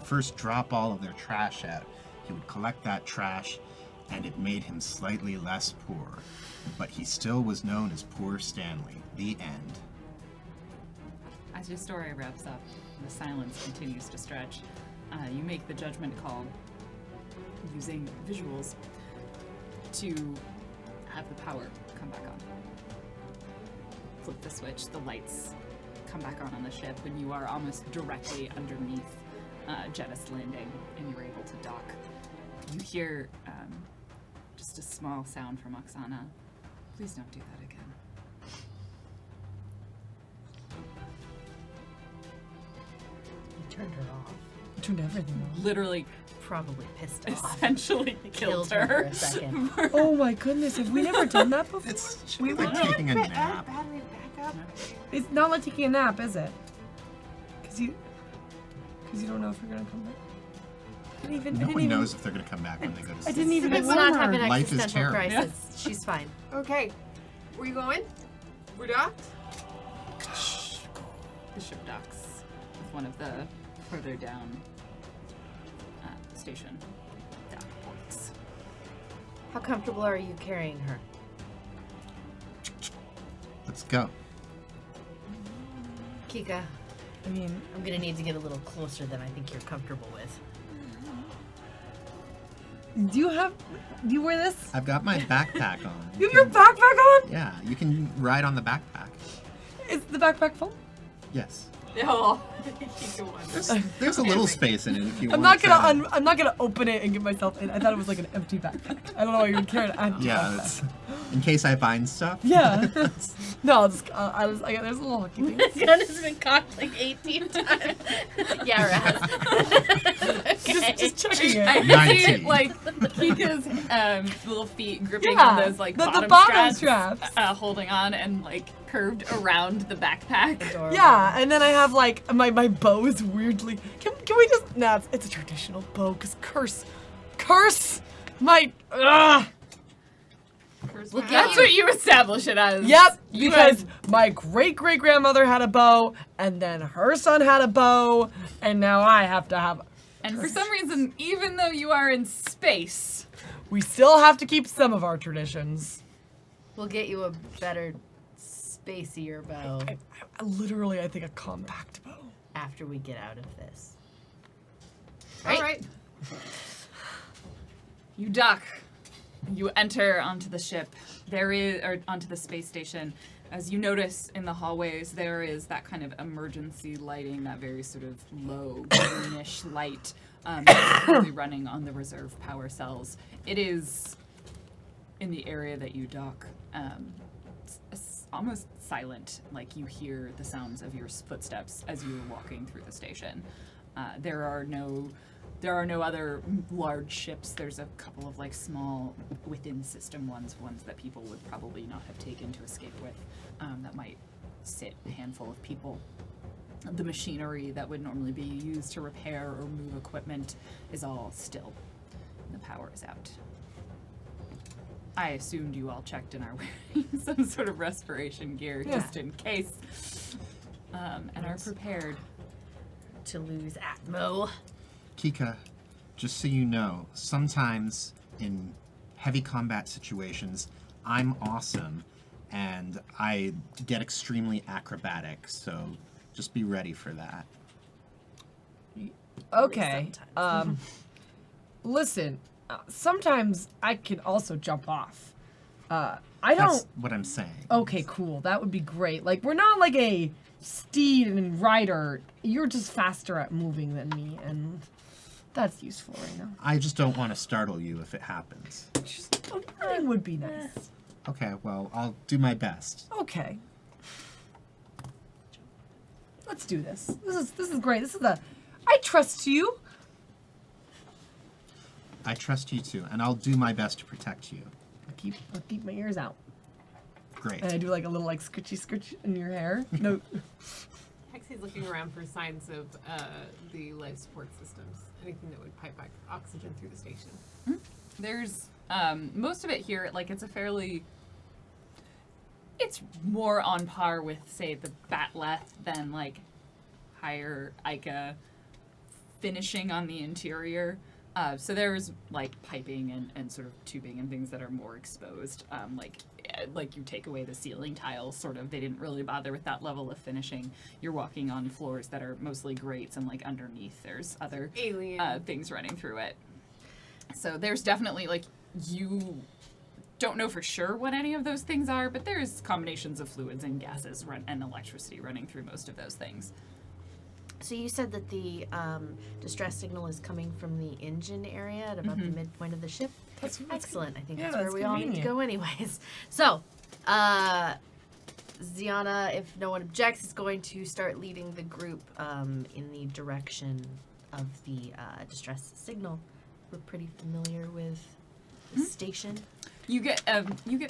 first drop all of their trash out. He would collect that trash, and it made him slightly less poor, but he still was known as Poor Stanley. The end. As your story wraps up, the silence continues to stretch. You make the judgment call using visuals to have the power come back on. Flip the switch, the lights come back on the ship, and you are almost directly underneath Jettis Landing, and you're able to dock. You hear just a small sound from Oksana. Please don't do that again. You turned her off. I turned everything off. Literally, Probably pissed off. essentially killed her. for a second. Oh my goodness, have we never done that before? It's should be like taking a nap. Battery backup. It's not like taking a nap, is it? Because you don't know if you're gonna come back. No one knows if they're going to come back when they go to I sleep. didn't even Let's not have warn an her. Life is existential terrible. crisis. She's fine. Okay, where you going? We're docked? The ship docks with one of the further down station dock ports. How comfortable are you carrying her? Let's go. Kika, I mean, I'm gonna need to get a little closer than I think you're comfortable with. do you wear this? I've got my backpack on. You have your backpack on? Yeah, you can ride on the backpack. Is the backpack full? Yes. Oh, There's a little space in it if you I'm want I'm not gonna open it and get myself in. I thought it was like an empty backpack. I don't know why you would carry an empty Yeah, backpack. that's, in case I find stuff. Yeah. No, there's a little hockey thing. This gun has been cocked like 18 times. Yeah, Raz. Okay. Just checking it. I 19. see like Kika's little feet gripping Yeah, on those like the bottom, bottom straps, straps. holding on and like curved around the backpack. Adorable. Yeah, and then I have like my bow is weirdly. Can we just? Nah, it's a traditional bow. Cause curse, my. Look at That's you. what you establish it as. Yep, You because had- my great grandmother had a bow, and then her son had a bow, and now I have to have. and for some reason, even though you are in space, We still have to keep some of our traditions. We'll get you a better, spacier bow Literally, I think a compact bow. after we get out of this. All right. you dock. You enter onto the ship. Or onto the space station. As you notice in the hallways, there is that kind of emergency lighting, that very sort of low, greenish light, really running on the reserve power cells. It is in the area that you dock. It's almost silent, like you hear the sounds of your footsteps as you are walking through the station. There are no other large ships. There's a couple of like small within system ones that people would probably not have taken to escape with, that might sit a handful of people. The machinery that would normally be used to repair or move equipment is all still. The power is out. I assumed you all checked and are wearing some sort of respiration gear just in case, and are prepared. To lose Atmo. Kika, just so you know, sometimes in heavy combat situations, I'm awesome, and I get extremely acrobatic, so just be ready for that. Okay. Listen. Sometimes I can also jump off. I don't. That's what I'm saying. Okay, cool. That would be great. Like, we're not like a steed and rider. You're just faster at moving than me, and that's useful right now. I just don't want to startle you if it happens. It would be nice. Okay, well, I'll do my best. Okay. Let's do this. This is great. I trust you. I trust you too, and I'll do my best to protect you. I'll keep my ears out. Great. And I do like a little like scritchy in your hair. No. Hexie's looking around for signs of the life support systems. Anything that would pipe back oxygen through the station. There's most of it here, like it's more on par with, say, the Batleth than like higher Ica finishing on the interior. So there's like piping and sort of tubing and things that are more exposed. Like you take away the ceiling tiles, sort of. They didn't really bother with that level of finishing. You're walking on floors that are mostly grates, and like underneath there's other Alien. things running through it. So there's definitely like, you don't know for sure what any of those things are, but there's combinations of fluids and gases and electricity running through most of those things. So you said that the distress signal is coming from the engine area at about the midpoint of the ship? That's Excellent. I think Yeah, that's where that's we all need to convenient. go anyways. So, Ziana, if no one objects, is going to start leading the group in the direction of the distress signal. We're pretty familiar with the station. You get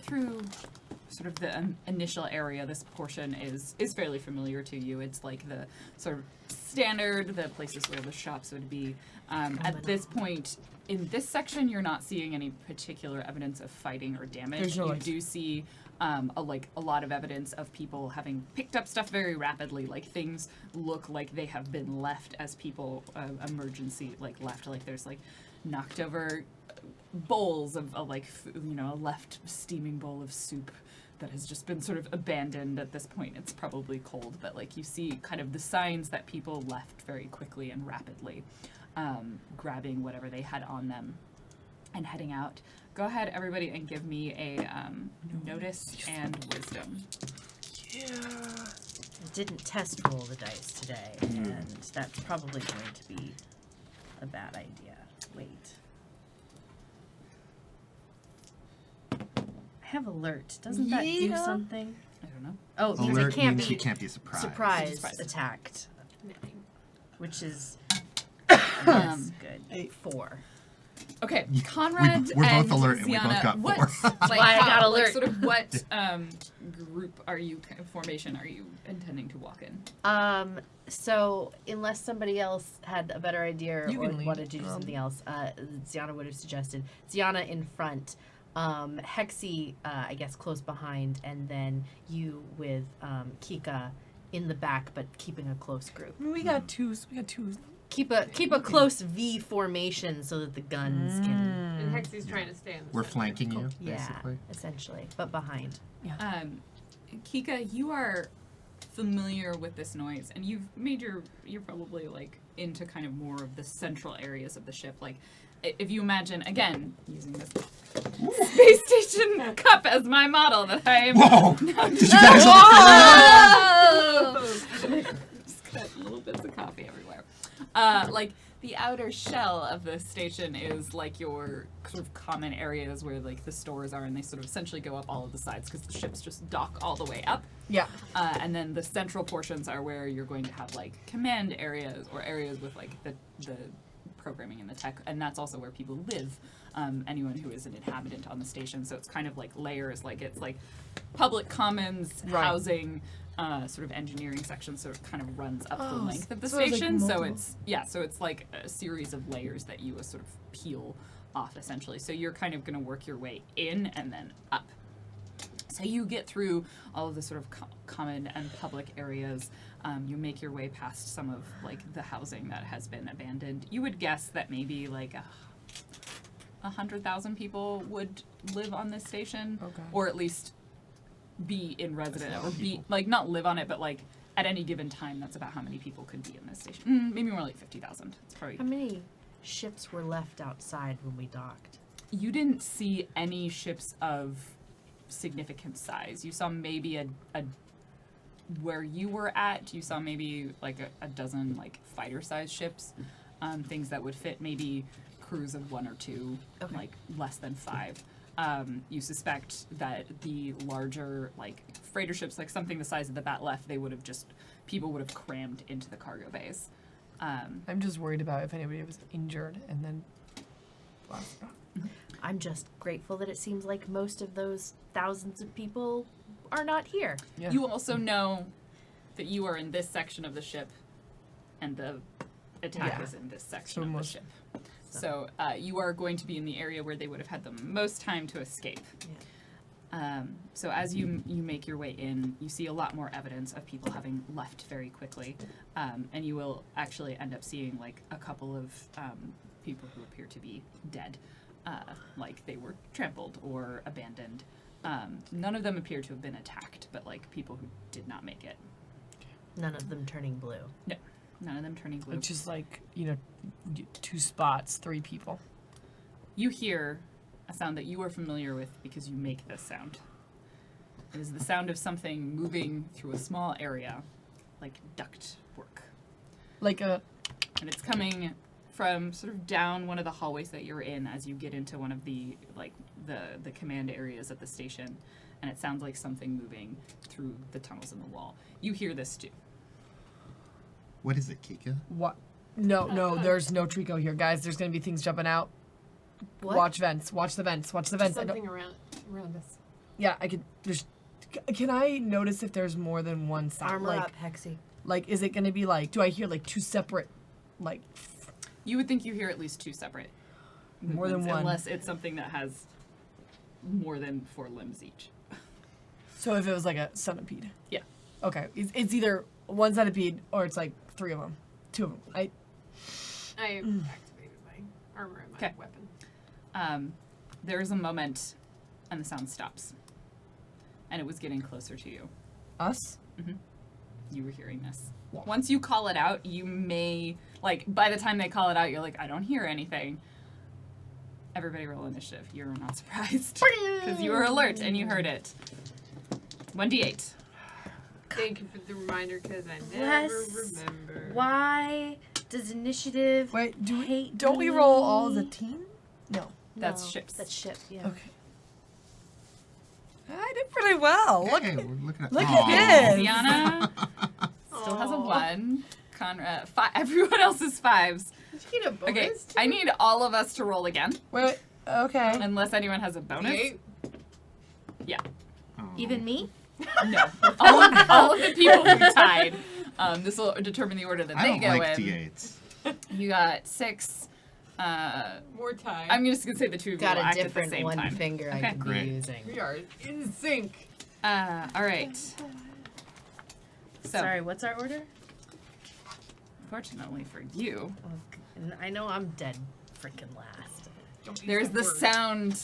through sort of the initial area. This portion is fairly familiar to you. It's like the sort of standard, the places where the shops would be. At this point, in this section, you're not seeing any particular evidence of fighting or damage. There's no, You like- do see a lot of evidence of people having picked up stuff very rapidly. Like, things look like they have been left as people emergency, like left. Like there's like knocked over bowls of a left steaming bowl of soup that has just been sort of abandoned at this point. It's probably cold, but like you see kind of the signs that people left very quickly and rapidly, grabbing whatever they had on them and heading out. Go ahead, everybody, and give me a notice and wisdom. I didn't test roll the dice today, and that's probably going to be a bad idea. Wait. I have alert. Doesn't that do something? I don't know. Oh, because Alert it can't means be you can't be surprised. surprise attacked, which is good. 4. Okay, Conrad we're and both alert and we both Ziana, got what, 4. like, Why I got like, alert. sort of what group are you, formation are you intending to walk in? So unless somebody else had a better idea You or can lead. wanted to do something else, Ziana would have suggested Ziana in front, Hexy, I guess close behind, and then you with Kika in the back, but keeping a close group. I mean, we got twos. Keep a close V formation so that the guns can. And Hexy's trying to stay in the We're center. flanking you, Yeah, basically. essentially, but behind. Kika, you are familiar with this noise, and you're probably like into kind of more of the central areas of the ship. Like, if you imagine, again, using this space station cup as my model that I am. Whoa! Did you guys Just got little bits of coffee everywhere. Like the outer shell of the station is like your sort of common areas where like the stores are, and they sort of essentially go up all of the sides because the ships just dock all the way up. Yeah. And then the central portions are where you're going to have like command areas or areas with like the programming and the tech, and that's also where people live. Anyone who is an inhabitant on the station, so it's kind of like layers. Like it's like public commons, Right. housing. Sort of engineering section sort of kind of runs up the length of the so it's like station. So multiple- so it's like a series of layers that you sort of peel off essentially. So you're kind of going to work your way in and then up. So you get through all of the sort of common and public areas. You make your way past some of like the housing that has been abandoned. You would guess that maybe like 100,000 people would live on this station, Okay. or at least be in resident, or be like not live on it, but like at any given time, that's about how many people could be in this station. Maybe more like 50,000. It's probably. How many ships were left outside when we docked? You didn't see any ships of significant size. You saw maybe a where you were at. You saw maybe like a dozen like fighter-sized ships, things that would fit maybe crews of 1 or 2, Okay. like less than 5. You suspect that the larger, like, freighter ships, like something the size of the Bat Left, people would have crammed into the cargo bays. I'm just worried about if anybody was injured and then blasted out. I'm just grateful that it seems like most of those thousands of people are not here. Yeah. You also know that you are in this section of the ship, and the attack Yeah. is in this section So of the most- ship. So you are going to be in the area where they would have had the most time to escape. So as you make your way in, you see a lot more evidence of people having left very quickly, and you will actually end up seeing like a couple of people who appear to be dead, like they were trampled or abandoned. None of them appear to have been attacked, but like people who did not make it. None of them turning blue. No, none of them turning blue. It's just like, 2 spots, 3 people. You hear a sound that you are familiar with because you make this sound. It is the sound of something moving through a small area, like duct work. Like a. And it's coming from sort of down one of the hallways that you're in as you get into one of the, like, the command areas of the station. And it sounds like something moving through the tunnels in the wall. You hear this too. What is it, Kika? What? No, there's no Trico here, guys. There's gonna be things jumping out. What? Watch vents. Watch the vents. Watch the vents. I don't- Something around us. Yeah, I could. Can I notice if there's more than one sound? Armor like, up, Hexy. Like, is it gonna be like? Do I hear like 2 separate, like? You would think you hear at least 2 separate More than movements, one. unless it's something that has more than 4 limbs each. So if it was like a centipede. Yeah. Okay, it's either one centipede or it's like 3 of them, 2 of them. I activated my armor and my 'Kay. weapon. There is a moment, and the sound stops. and it was getting closer to you. Us? You were hearing this. Once you call it out, you may, like, by the time they call it out, you're like, I don't hear anything. Everybody roll initiative. You're not surprised. Because you were alert and you heard it. 1d8. Thank you for the reminder, because I never remember. Why does initiative Wait, hate don't we me? roll all as a team? No. That's No, ships. That's ship, yeah. Okay. I did pretty well. Hey, we're looking at look Aw. at this. Diana still has a 1. Conrad, 5. Everyone else is 5s. Did you get a bonus? Okay, I need all of us to roll again, Wait, okay. unless anyone has a bonus. Eight. Oh. Even me? No. All of the people who tied. This will determine the order that I they don't go like in. D8s. You got 6. More time. I'm just gonna say the two of you Got will a act at the different same one time. finger Okay. I could Great. be using. we are in sync. All right. So, Sorry, what's our order? fortunately for you, And I know I'm dead freaking last. Don't use there's that the word. sound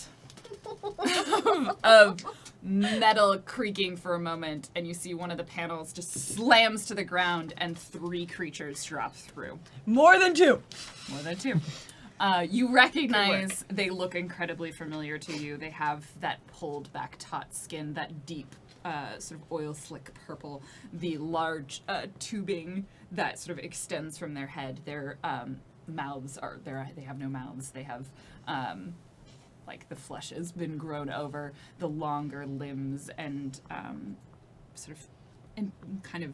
of metal creaking for a moment, and you see one of the panels just slams to the ground, and 3 creatures drop through. More than 2. More than 2. You recognize they look incredibly familiar to you. They have that pulled back taut skin, that deep sort of oil slick purple, the large tubing that sort of extends from their head. Their mouths are there. They have no mouths. They have like the flesh has been grown over, the longer limbs and sort of in kind of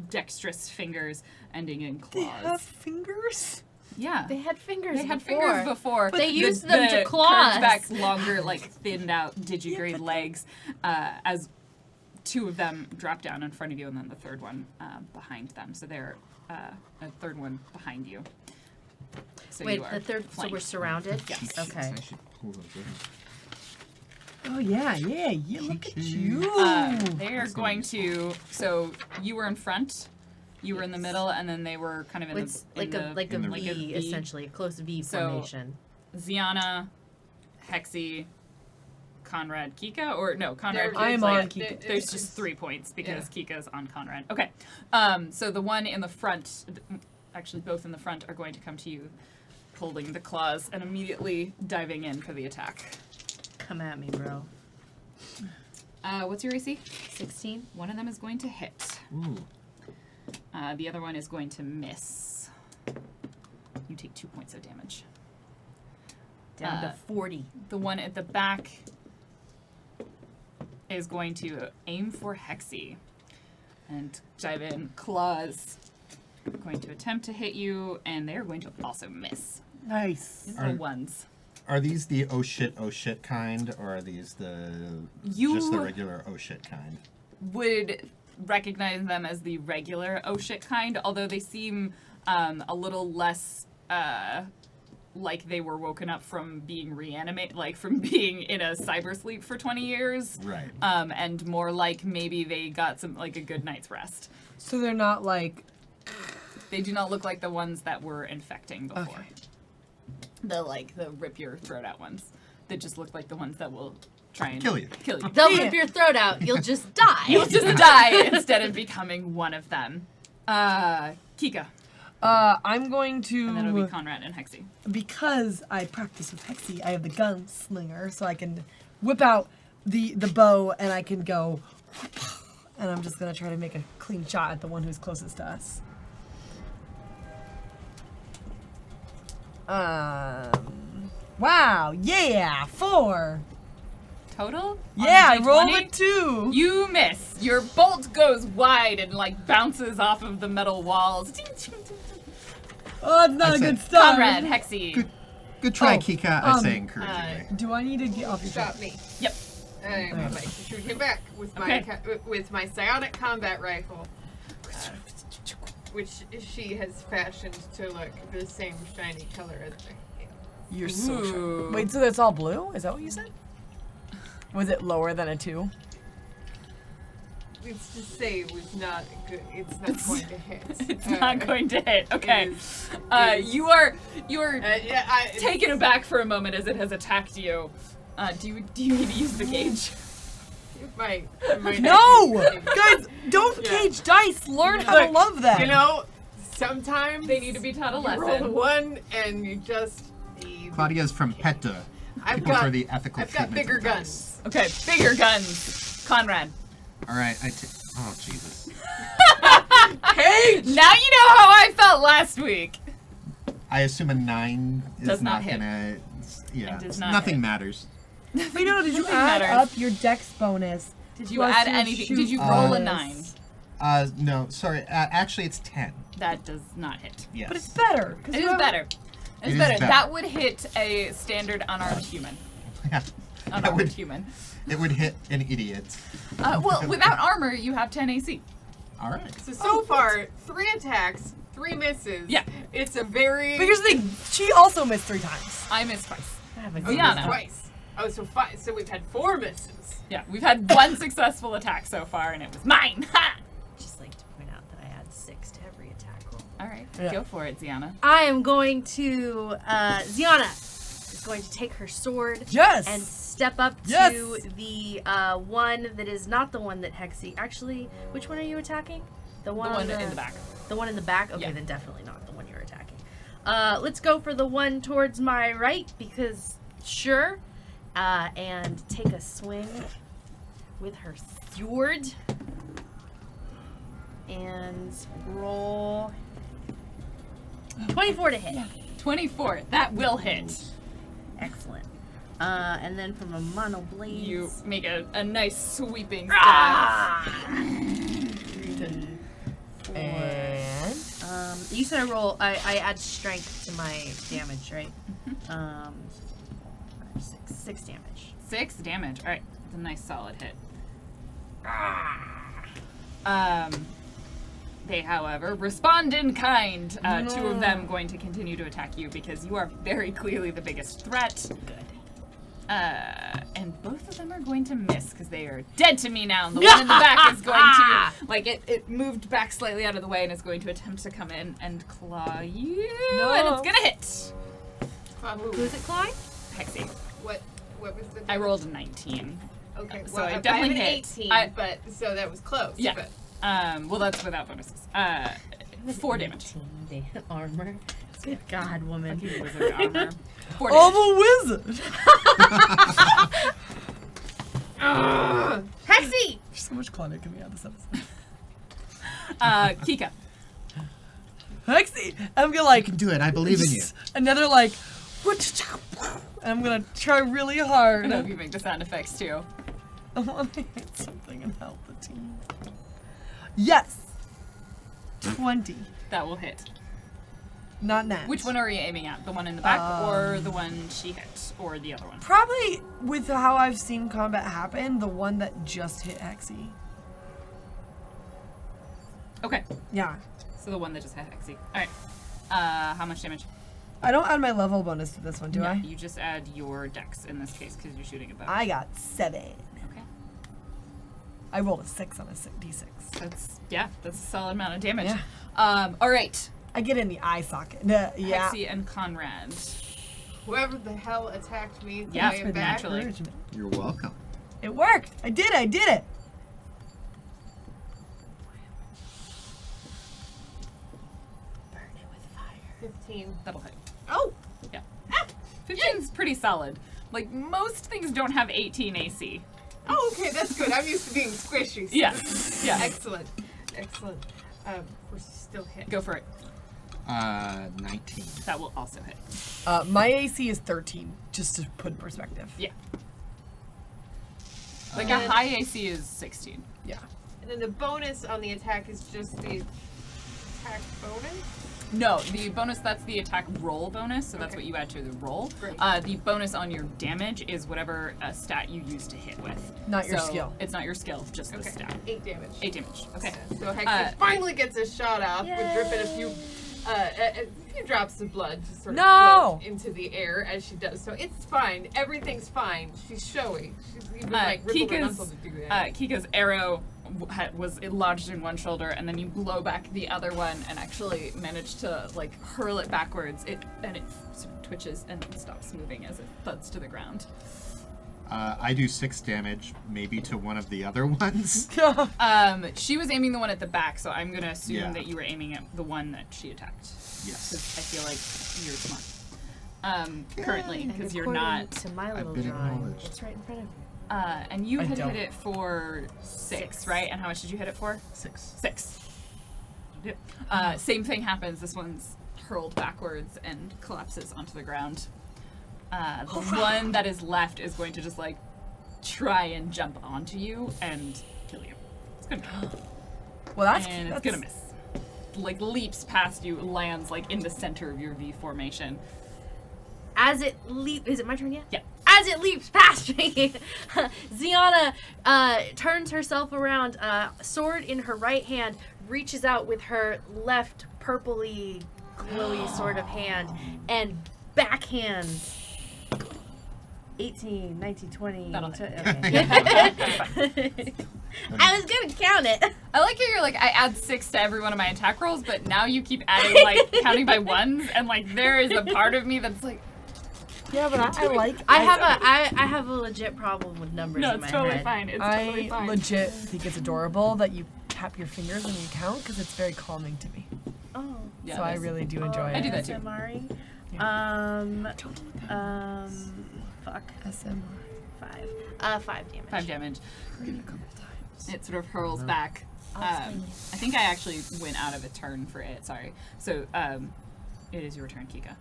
dexterous fingers ending in They claws. have fingers? Yeah. They had fingers They had before. fingers before. They The- used them to the claws. curved back, longer, like thinned out digigrade legs. As 2 of them drop down in front of you, and then the third one behind them. So they're a third one behind you. So Wait, you are the third. So flanked. we're surrounded. Yes. Okay. I should pull those in. Oh, yeah. Look at you. They are going to. So you were in front. You were in the middle, and then they were kind of in It's the like a in the- V, essentially, a close V So- formation. Ziana, Hexy, Conrad, Kika, or no, Conrad. They're- I'm Kika's on like- Kika. There's just 3 points because Yeah. Kika's on Conrad. Okay, so the one in the front, actually both in the front, are going to come to you, holding the claws and immediately diving in for the attack. Come at me, bro. What's your AC? 16. One of them is going to hit. Ooh. The other one is going to miss. You take 2 points of damage. Down to 40. The one at the back is going to aim for Hexy and dive in. Claws going to attempt to hit you, and they're going to also miss. Nice. These are ones. Are these the oh shit kind, or are these the just the regular oh shit kind? Would recognize them as the regular oh shit kind, although they seem a little less like they were woken up from being reanimated, like from being in a cyber sleep for 20 years. Right. And more like maybe they got some, like a good night's rest. So they're not like. They do not look like the ones that were infecting before. Okay. The rip your throat out ones. They just look like the ones that will try and Kill you. Kill you. They'll Yeah. rip your throat out. You'll just die. You'll just die instead of becoming one of them. Kika. I'm going to. And then it'll be Conrad and Hexy. Because I practice with Hexy, I have the gunslinger, so I can whip out the bow and I can go. And I'm just gonna try to make a clean shot at the one who's closest to us. Wow, yeah, 4. Total? On Yeah, I the rolled D20? a 2. You miss. Your bolt goes wide and like bounces off of the metal walls. Oh, it's not I a good said- start. Conrad, Hexy. Good try, Oh, Kika. I say encouragingly. Do I need to get off your Stop ship? me. Yep. I'm about to shoot him back with my Okay. with my psionic combat rifle, which she has fashioned to look the same shiny color as the You're so sure. Ooh. Wait, so that's all blue? Is that what you said? Was it lower than a 2? It's to say it was not good. It's not going to hit. It's not going to hit. Okay. it is- You are yeah, taken aback for a moment as it has attacked you. Do you need to use the gauge? my No! nephew. Guys, don't Yeah. cage dice. Learn how to Look, love them. You know, sometimes They need to be taught a you roll a lesson. 1 and you just. Claudia's from PETA. I've People got, for the ethical I've got treatment bigger of guns. Okay, bigger guns. Conrad. All right, oh Jesus. Hey! Now you know how I felt last week. I assume a 9 is Does not not hit. gonna. Yeah, It does not nothing hit. matters. Wait, no, did you Nothing add matters. up your dex bonus? Did you plus add your anything? shoot Did you roll a bonus? 9? No, sorry. Actually, it's 10. That does not hit. Yes. But it's better. 'cause It you is have- better. It It's is better. better. That would hit a standard unarmed human. Yeah. Unarmed human. It would hit an idiot. Well, without armor, you have 10 AC. All right. So far, 3 attacks, 3 misses. Yeah. It's a very. But here's the thing. She also missed 3 times. I missed twice. I have a Oh, good Ziana. twice. Oh, so 5. So we've had 4 misses. Yeah, we've had one successful attack so far, and it was mine. Ha! just like to point out that I add 6 to every attack roll. All right, Yeah. go for it, Ziana. I am going to Ziana is going to take her sword Yes. and step up Yes. to the one that is not the one that Hexy. Actually, which one are you attacking? The The one, one on in the back. The one in the back? Okay, Yeah. then definitely not the one you're attacking. Let's go for the one towards my right because sure. And take a swing with her sword. And roll 24 to hit. 24. That will hit. Excellent. And then from a mono blade. You make a nice sweeping stab. Ah! And You said I roll. I add strength to my damage, right? 6 damage. 6 damage. All right, it's a nice solid hit. They, however, respond in kind. 2 of them going to continue to attack you because you are very clearly the biggest threat. Good. And both of them are going to miss because they are dead to me now. And the one in the back is going to, like, it moved back slightly out of the way and is going to attempt to come in and claw you. No. And it's gonna hit. Who's it, Clyde? Hexy. What was the? I rolled a 19. Okay, so well, I I definitely have an hit. 18, but so that was close. Yeah. But Well, that's without bonuses. 4 damage. 18 armor. Good God, woman. Fucking wizard armor. 4 damage. I'm a wizard. Hexy! There's so much Claudia coming out of this episode. Kika. Hexy, I'm gonna like You can do it. I believe in you. another like, and I'm gonna try really I hard. know you make the sound effects too. I want to hit something and help the team. Yes. 20. That will hit. Not that. Which one are you aiming at? The one in the back or the one she hit? Or the other one? Probably with how I've seen combat happen, the one that just hit Hexy. Okay. Yeah. So the one that just hit Hexy. Alright. How much damage? I don't add my level bonus to this one, do No, I? You just add your dex in this case because you're shooting a bow. I got 7. Okay. I rolled a 6 on a d6. That's a solid amount of damage. Yeah. Alright. I get in the eye socket. Yeah. Hexy and Conrad. whoever the hell attacked me, Yeah, I am back. naturally. Encouragement. You're welcome. It worked. I did it. Burn it with fire. 15. That'll hit. Oh, 15's pretty solid. Like, most things don't have 18 AC. oh, okay, that's good. I'm used to being squishy. So Yeah. this is Yeah. Excellent. Excellent. We're still hit. Go for it. 19. That will also hit. My AC is 13, just to put in perspective. Yeah. Like, a high AC is 16. Yeah. And then the bonus on the attack is just the attack bonus? No, the bonus, that's the attack roll bonus, so that's Okay. what you add to the roll. Great. The bonus on your damage is whatever stat you use to hit with. Not your So skill. It's not your skill, just the Okay. stat. 8 damage. 8 damage. Okay. So Hexy finally gets a shot off with dripping a few drops of blood just sort of No! float into the air as she does. So it's fine. Everything's fine. She's showy. She's even like rippled her knuckle to do that. Kika's arrow was lodged in one shoulder, and then you blow back the other one and actually manage to like hurl it backwards. And it sort of twitches and stops moving as it thuds to the ground. I do 6 damage, maybe to one of the other ones. She was aiming the one at the back, so I'm gonna assume Yeah. that you were aiming at the one that she attacked. Yes. 'Cause I feel like you're smart. Currently, And because you're according not. to my little been drawing, acknowledged. it's right in front of me. And you I had don't. hit it for 6, right? And how much did you hit it for? 6. 6. Yep. Same thing happens. This one's hurled backwards and collapses onto the ground. The one that is left is going to just like try and jump onto you and kill you. It's gonna try. Well, that's And it's gonna miss. Like leaps past you, lands like in the center of your V formation. As it is it my turn yet? Yeah. As it leaps past me, Ziana turns herself around, sword in her right hand, reaches out with her left purpley, glowy sort of hand, and backhands 18, 19, 20. That'll okay. I was gonna count it. I like how you're like, I add 6 to every one of my attack rolls, but now you keep adding like counting by ones, and like there is a part of me that's like, yeah, but I like. I have a legit problem with numbers no, in my it's totally head. fine. It's totally I fine. legit think it's adorable that you tap your fingers when you count because it's very calming to me. Oh. Yeah, So I that's- really do enjoy it. I do that too. SMRing. Fuck. SMR. 5 damage. 5 damage. Heard it a couple times. It sort of hurls back. I think I actually went out of a turn for it. Sorry. So it is your turn, Kika.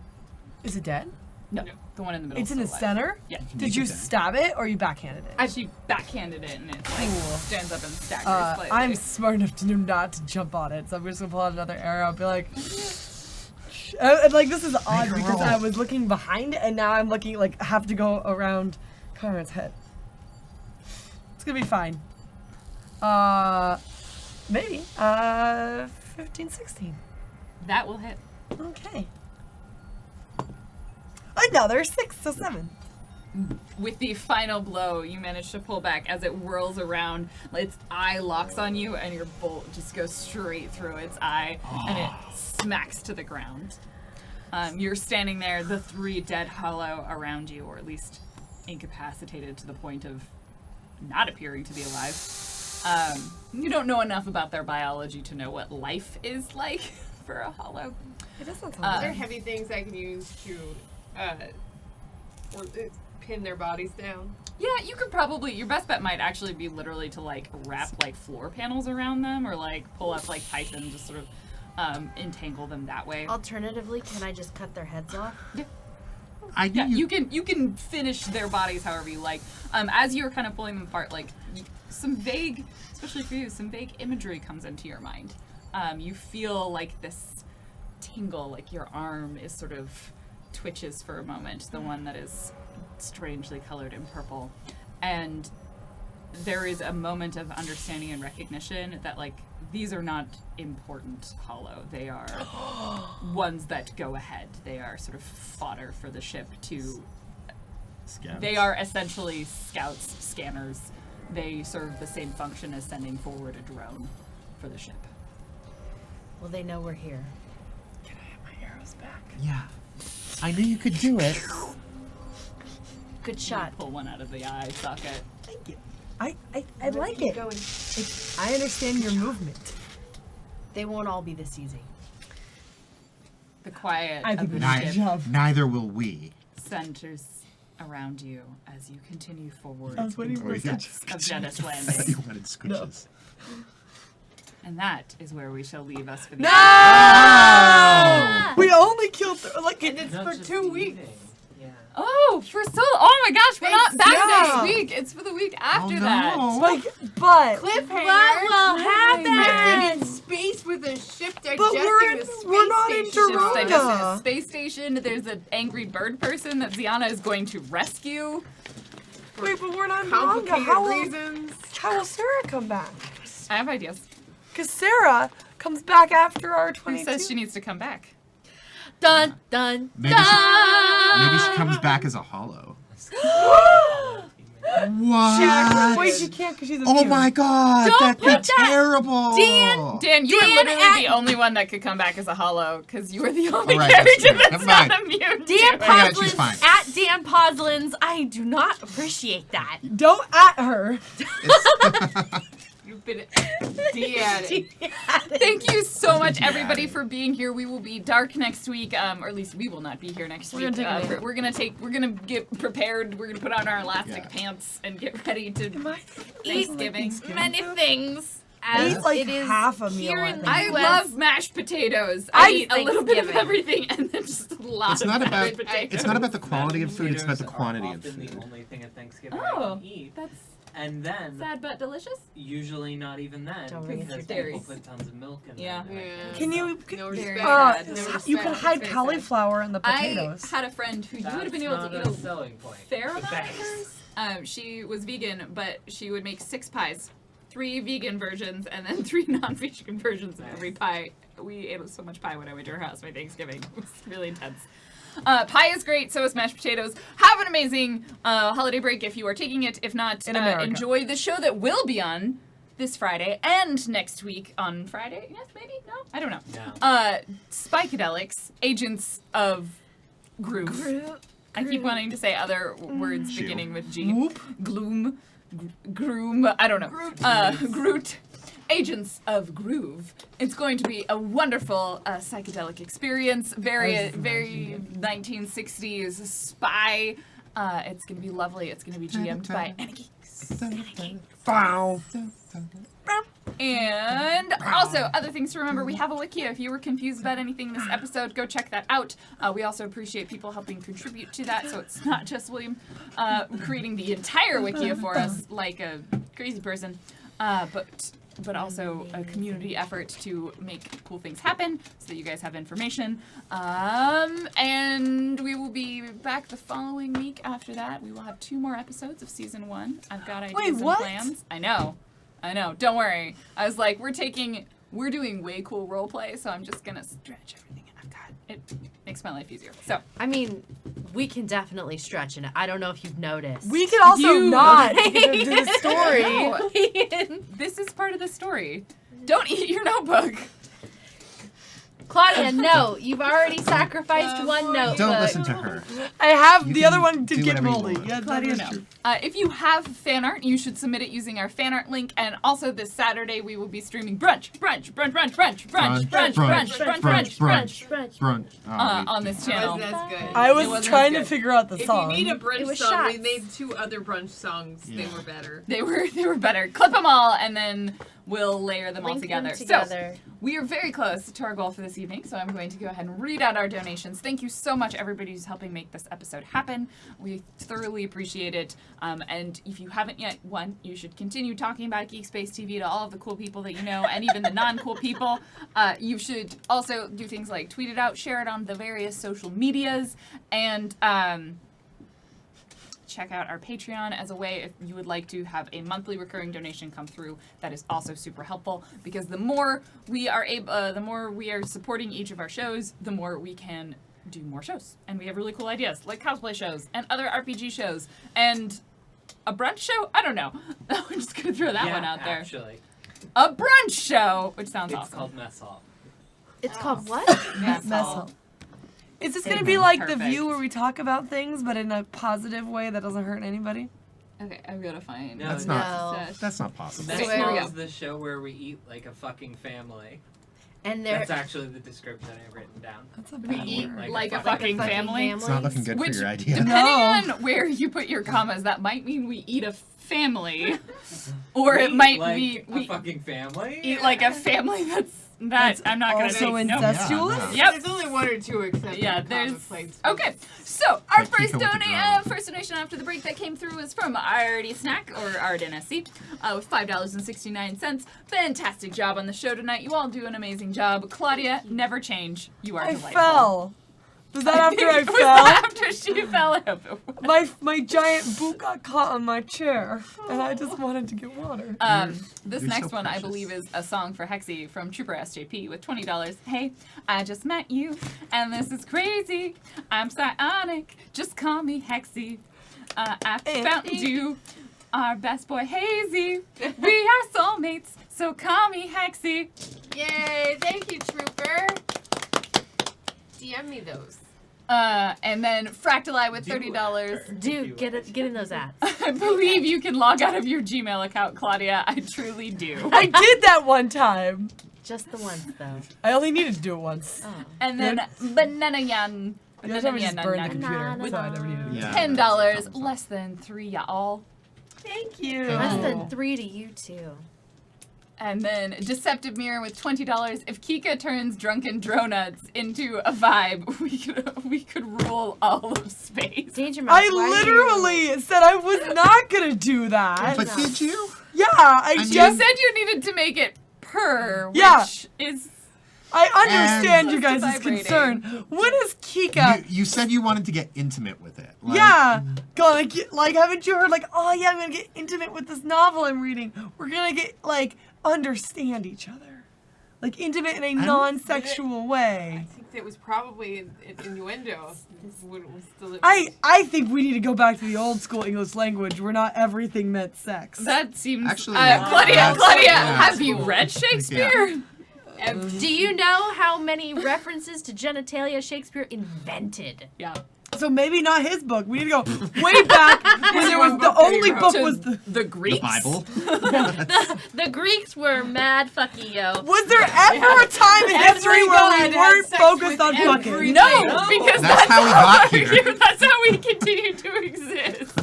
Is it dead? No, the one in the middle. It's in the still alive. center? Yeah. Did you stab it or you backhanded it? I actually backhanded it and it like Cool. stands up and staggers slightly. I'm smart enough to know not to jump on it, so I'm just gonna pull out another arrow and be like, and, like this is odd Make a because roll. I was looking behind and now I'm looking like have to go around Conrad's head. It's gonna be fine. Maybe 15, 16. That will hit. Okay. Another 6, so 7. With the final blow, you manage to pull back as it whirls around. Its eye locks on you, and your bolt just goes straight through its eye, and it smacks to the ground. You're standing there, the 3 dead hollow around you, or at least incapacitated to the point of not appearing to be alive. You don't know enough about their biology to know what life is like for a hollow. It doesn't sound Are there heavy things I can use to pin their bodies down? Yeah, you could probably, your best bet might actually be literally to like wrap like floor panels around them or like pull up like pipe and just sort of entangle them that way. Alternatively, can I just cut their heads off? I Yeah, knew you can finish their bodies however you like. As you're kind of pulling them apart, like some vague, especially for you, some vague imagery comes into your mind. You feel like this tingle, like your arm is sort of twitches for a moment, the one that is strangely colored in purple. And there is a moment of understanding and recognition that like these are not important hollow. They are ones that go ahead. They are sort of fodder for the ship to Scouts. They are essentially scouts, scanners. They serve the same function as sending forward a drone for the ship. Well, they know we're here. Can I have my arrows back? Yeah. I knew you could do it. Good shot. Pull one out of the eye socket. Thank you. I like Keep it. going. I understand your movement. They won't all be this easy. The quiet I of think the we should ship jump. Neither will we. centers around you as you continue forward I was waiting into for the it. depths of Dennis I thought Landing. you wanted squishes. And that is where we shall leave us for the No! Ah! We only killed like And it's for 2 weeks. Yeah. Oh, for so oh my gosh, we're not back Yeah. next week. It's for the week after Oh, that. no. like, but Cliffhanger. What will Drifting happen? in space with a ship digesting we're the space not in station. Toronto. They just in a space station. There's an angry bird person that Ziana is going to rescue. wait, but we're not in Toronto. Complicated How will reasons. Sarah come back? I have ideas. Because Sarah comes back after our Who 22. says she needs to come back? Dun dun Maybe dun. maybe she comes back as a hollow. What? Wait, she can't because she's a Oh mute. my god, Don't that'd be put that- terrible. Dan, you were Dan literally at- the only one that could come back as a hollow because you were the only Alright, that's character true. that's Never not mind. a mute. Dan to it. I got it, she's fine. Poslins at Dan Poslins. I do not appreciate that. Don't at her. You've been de-added. Thank you so much, everybody, for being here. We will be dark next week, or at least we will not be here next We're week. gonna take a minute. We're gonna get prepared. We're gonna put on our elastic Yeah. pants and get ready to Am I Thanksgiving. Many things. I As eat like it is half a meal here at in the the I US. love mashed potatoes. I eat a little bit of Thanksgiving. everything and then just a lot It's of not about mashed potatoes. it's not about the quality of food, it's about the Potatoes quantity are of often food. the only thing at Thanksgiving I Oh, can eat. that's And then, sad but delicious. usually not even then, Don't bring it because to dairy. people put tons of milk in Yeah. there. Yeah. Can you? No Very respect. sad. No you respect. can It's hide very sad. cauliflower in the potatoes. I had a friend who you would have been able That's to not eat a selling point. fair But amount of thanks. hers. She was vegan, but she would make 6 pies. 3 vegan versions and then 3 non-vegan versions of every pie. We ate so much pie when I went to her house for Thanksgiving. It was really intense. Pie is great, so is mashed potatoes. Have an amazing holiday break if you are taking it. If not, In America. enjoy the show that will be on this Friday and next week on Friday. Yes, maybe? No? I don't know. No. Spikadelics, Agents of Groove. I keep wanting to say other words Shoe. beginning with G. Whoop. Gloom. Groom. I don't know. Groot. Agents of Groove. It's going to be a wonderful psychedelic experience. Very, very 1960s spy. It's going to be lovely. It's going to be GM'd by Anarchy. Wow. And also, other things to remember, we have a wiki. If you were confused about anything in this episode, go check that out. We also appreciate people helping contribute to that, so it's not just William creating the entire wikia for us like a crazy person, but also a community effort to make cool things happen so that you guys have information. And we will be back the following week after that. We will have 2 more episodes of season 1. I've got ideas and what? plans. I know. Don't worry. I was like, we're doing way cool roleplay, so I'm just gonna stretch everything I've got. It makes my life easier. So I mean, we can definitely stretch in it. I don't know if you've noticed. We can also You- not get into the story. No, this is part of the story. Don't eat your notebook. Claudia, no, you've already sacrificed one notebook. Don't listen to her. I have You the can other one to do get whatever you moldy. want. Yeah, that Claudia, is no. true. If you have fan art, you should submit it using our fan art link. And also this Saturday, we will be streaming brunch on this channel. That's good. I It was wasn't trying as to good. figure out the If song. you need a It brunch was song, we shots. made 2 other brunch songs. They Yeah. were better. They were better. Clip them all, and then we'll layer them all Link together. them together. So we are very close to our goal for this evening, so I'm going to go ahead and read out our donations. Thank you so much, everybody who's helping make this episode happen. We thoroughly appreciate it. And if you haven't yet, you should continue talking about GeekSpaceTV to all of the cool people that you know, and even the non-cool people. You should also do things like tweet it out, share it on the various social medias, and check out our Patreon as a way if you would like to have a monthly recurring donation come through. That is also super helpful because the more we are supporting each of our shows, the more we can do more shows. And we have really cool ideas like cosplay shows and other RPG shows and a brunch show. I don't know. We're just gonna throw that one out there. Actually, A brunch show, which sounds it's awesome. called Mess Hall. It's called what? Mess Mess hall. hall. Is this gonna be like The Perfect. View where we talk about things, but in a positive way that doesn't hurt anybody? Okay, I've gotta find. No, That's No. not. That's not possible. Mess Okay, here we Hall go. is the show where we eat like a fucking family. And they're That's actually the description I've written down. That's a We bad eat word. like a Like a fucking family. It's not looking good Which, for your idea. depending No. on where you put your commas, that might mean we eat a family, or it might like be a we fucking family. eat like a family that I'm not gonna also take. Nope. incestuous? Yeah, no. Yep. There's only 1 or 2 except Yeah, for there's. plates. Okay, so our Like first Kiko with the drum. first donation after the break that came through is from Artie Snack or Art NSC with $5.69. Fantastic job on the show tonight. You all do an amazing job. Claudia, never change. You are I delightful. fell. Was that after I Was fell? that after she fell? I hope it was. My giant boot got caught on my chair, and I just wanted to get water. This you're next so one, I precious. believe, is a song for Hexy from Trooper SJP with $20. Hey, I just met you, and this is crazy. I'm psionic. Just call me Hexy. After Fountain Dew, our best boy Hazy. We are soulmates, so call me Hexy. Yay! Thank you, Trooper. DM me those. And then Fractali with $30. Dude, get in those ads. I believe you can log out of your Gmail account, Claudia. I truly do. I did that one time. Just the ones, though. I only needed to do it once. Oh. And then Banana Yan. The other time I just burned the computer, Banana. so I never needed it. Yeah. $10, less than 3, y'all. Thank you. Less Oh. than 3 to you, too. And then Deceptive Mirror with $20. If Kika turns Drunken Dronuts into a vibe, we could rule all of space. Danger Mouse, I why do literally said I was not gonna do that. But did you? Yeah, I mean- You just said you needed to make it purr, which Yeah. is I understand And- you guys' Vibrating. concern. When is Kika? You said you wanted to get intimate with it. Like, Yeah, like haven't you heard like, oh yeah, I'm gonna get intimate with this novel I'm reading. We're gonna get like understand each other, like intimate in a non-sexual way. I think that was probably an innuendo. When it was still I think we need to go back to the old school English language where not everything meant sex. that seems. Actually, Claudia, yeah, have that's you cool. read Shakespeare? Do you know how many references to genitalia Shakespeare invented? Yeah. So maybe not his book. We need to go way back when there was the only book To was the. the Greeks. The Bible. The Greeks were mad fucky, yo. Was there ever a time in history where we weren't focused on fucking? everything. No, because That's how we got here. That's how we continue to exist.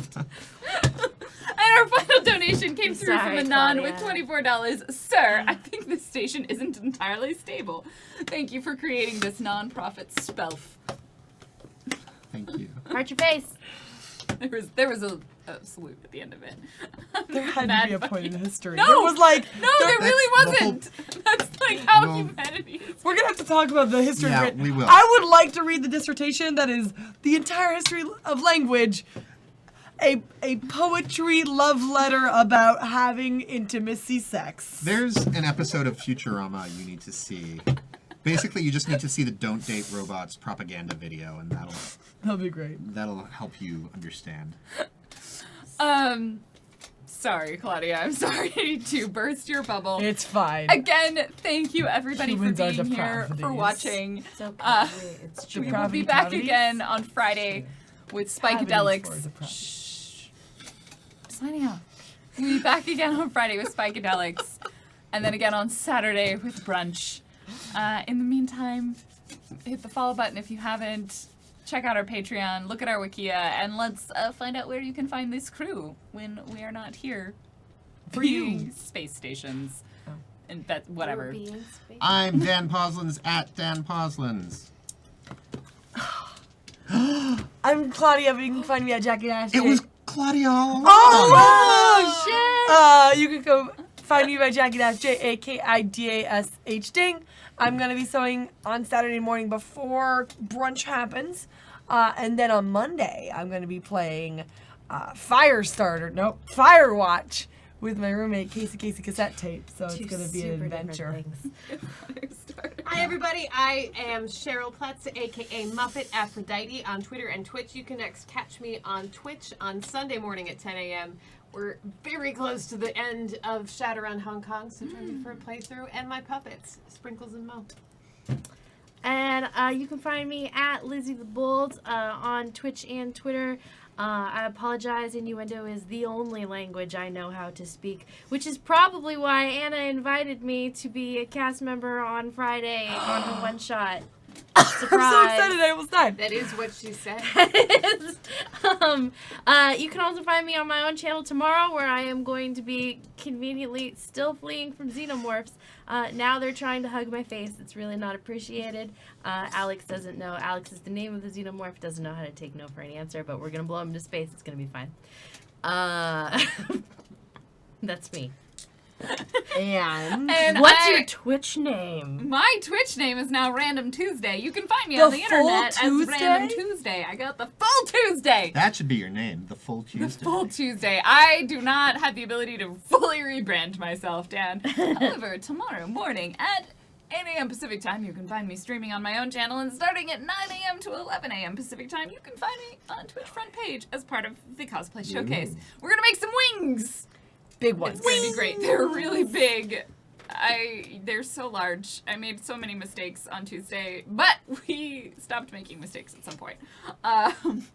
And our final donation came through Sorry, from Anon with Claudia. $24. Sir, I think this station isn't entirely stable. Thank you for creating this non-profit spelf. Thank you. Heart your face. There was a salute at the end of it. There had Mad to be a fucking- point in history. No! There was like, No, there really That's the whole- wasn't. That's like how No. humanity is. we're gonna have to talk about the history Yeah, of it. we will. I would like to read the dissertation that is the entire history of language. A poetry love letter about having intimacy sex. There's an episode of Futurama you need to see. Basically, you just need to see the "Don't Date Robots" propaganda video, and That'll be great. that'll help you understand. Sorry, Claudia. I'm sorry to burst your bubble. It's fine. Again, thank you everybody for Humans are being here, for depravities. watching. So It's We will be depravity back cavities. again on Friday with Cavities for Spikadelics. depravity. Shh. Signing out. We'll be back again on Friday with Spikadelics, and then again on Saturday with brunch. In the meantime, hit the follow button if you haven't. Check out our Patreon, look at our Wikia, and let's find out where you can find this crew when we are not here For being you. space stations. And that whatever. I'm Dan Poslins at Dan Poslins. I'm Claudia, but you can find me at Jackie Dash. It was Claudia all along. Oh, shit! You can go find me by Jackie Dash, JAKIDASH Ding. I'm gonna be sewing on Saturday morning before brunch happens, and then on Monday I'm gonna be playing Firewatch with my roommate Casey cassette tape. So it's gonna be an adventure. Hi everybody, I am Cheryl Pletz, aka Muppet Aphrodite on Twitter and Twitch. You can next catch me on Twitch on Sunday morning at 10 a.m. We're very close to the end of Shadowrun Hong Kong, so join me for a playthrough and my puppets, Sprinkles and Mo. And you can find me at Lizzie the Bold on Twitch and Twitter. I apologize, innuendo is the only language I know how to speak, which is probably why Anna invited me to be a cast member on Friday on her one-shot. Surprise. I'm so excited I almost died. That is what she said. You can also find me on my own channel tomorrow, where I am going to be conveniently still fleeing from xenomorphs. Now they're trying to hug my face. It's really not appreciated. Alex doesn't know. Alex is the name of the xenomorph. Doesn't know how to take no for an answer, but we're going to blow him into space. It's going to be fine. That's me. And What's your Twitch name? My Twitch name is now Random Tuesday. You can find me The on the full internet Tuesday? as Random Tuesday. I got the full Tuesday. That should be your name, the Full The Tuesday. full Tuesday. I do not have the ability to fully rebrand myself, Dan. However, tomorrow morning at 8 a.m. Pacific time, you can find me streaming on my own channel, and starting at 9 a.m. to 11 a.m. Pacific time, you can find me on Twitch front page as part of the cosplay showcase. We're gonna make some wings. Big ones. It's gonna be great. They're really big. They're so large. I made so many mistakes on Tuesday, but we stopped making mistakes at some point. I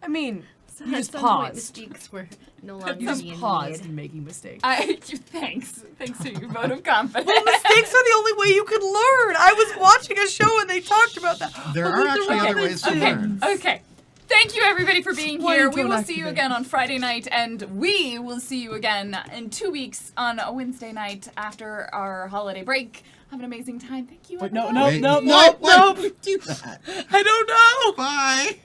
mean, you just At some point, paused. mistakes were no longer You just being paused made. in making mistakes. Thanks to your vote of confidence. Well, mistakes are the only way you can learn. I was watching a show and they talked about that. There But are with the actually other ways to references- learn. Okay. Thank you, everybody, for being Why here. you We don't will see you activate? again on Friday night, and we will see you again in 2 weeks on a Wednesday night after our holiday break. Have an amazing time. Thank you. Wait, no, everyone. Wait, no. Why would you do that? I don't know. Bye.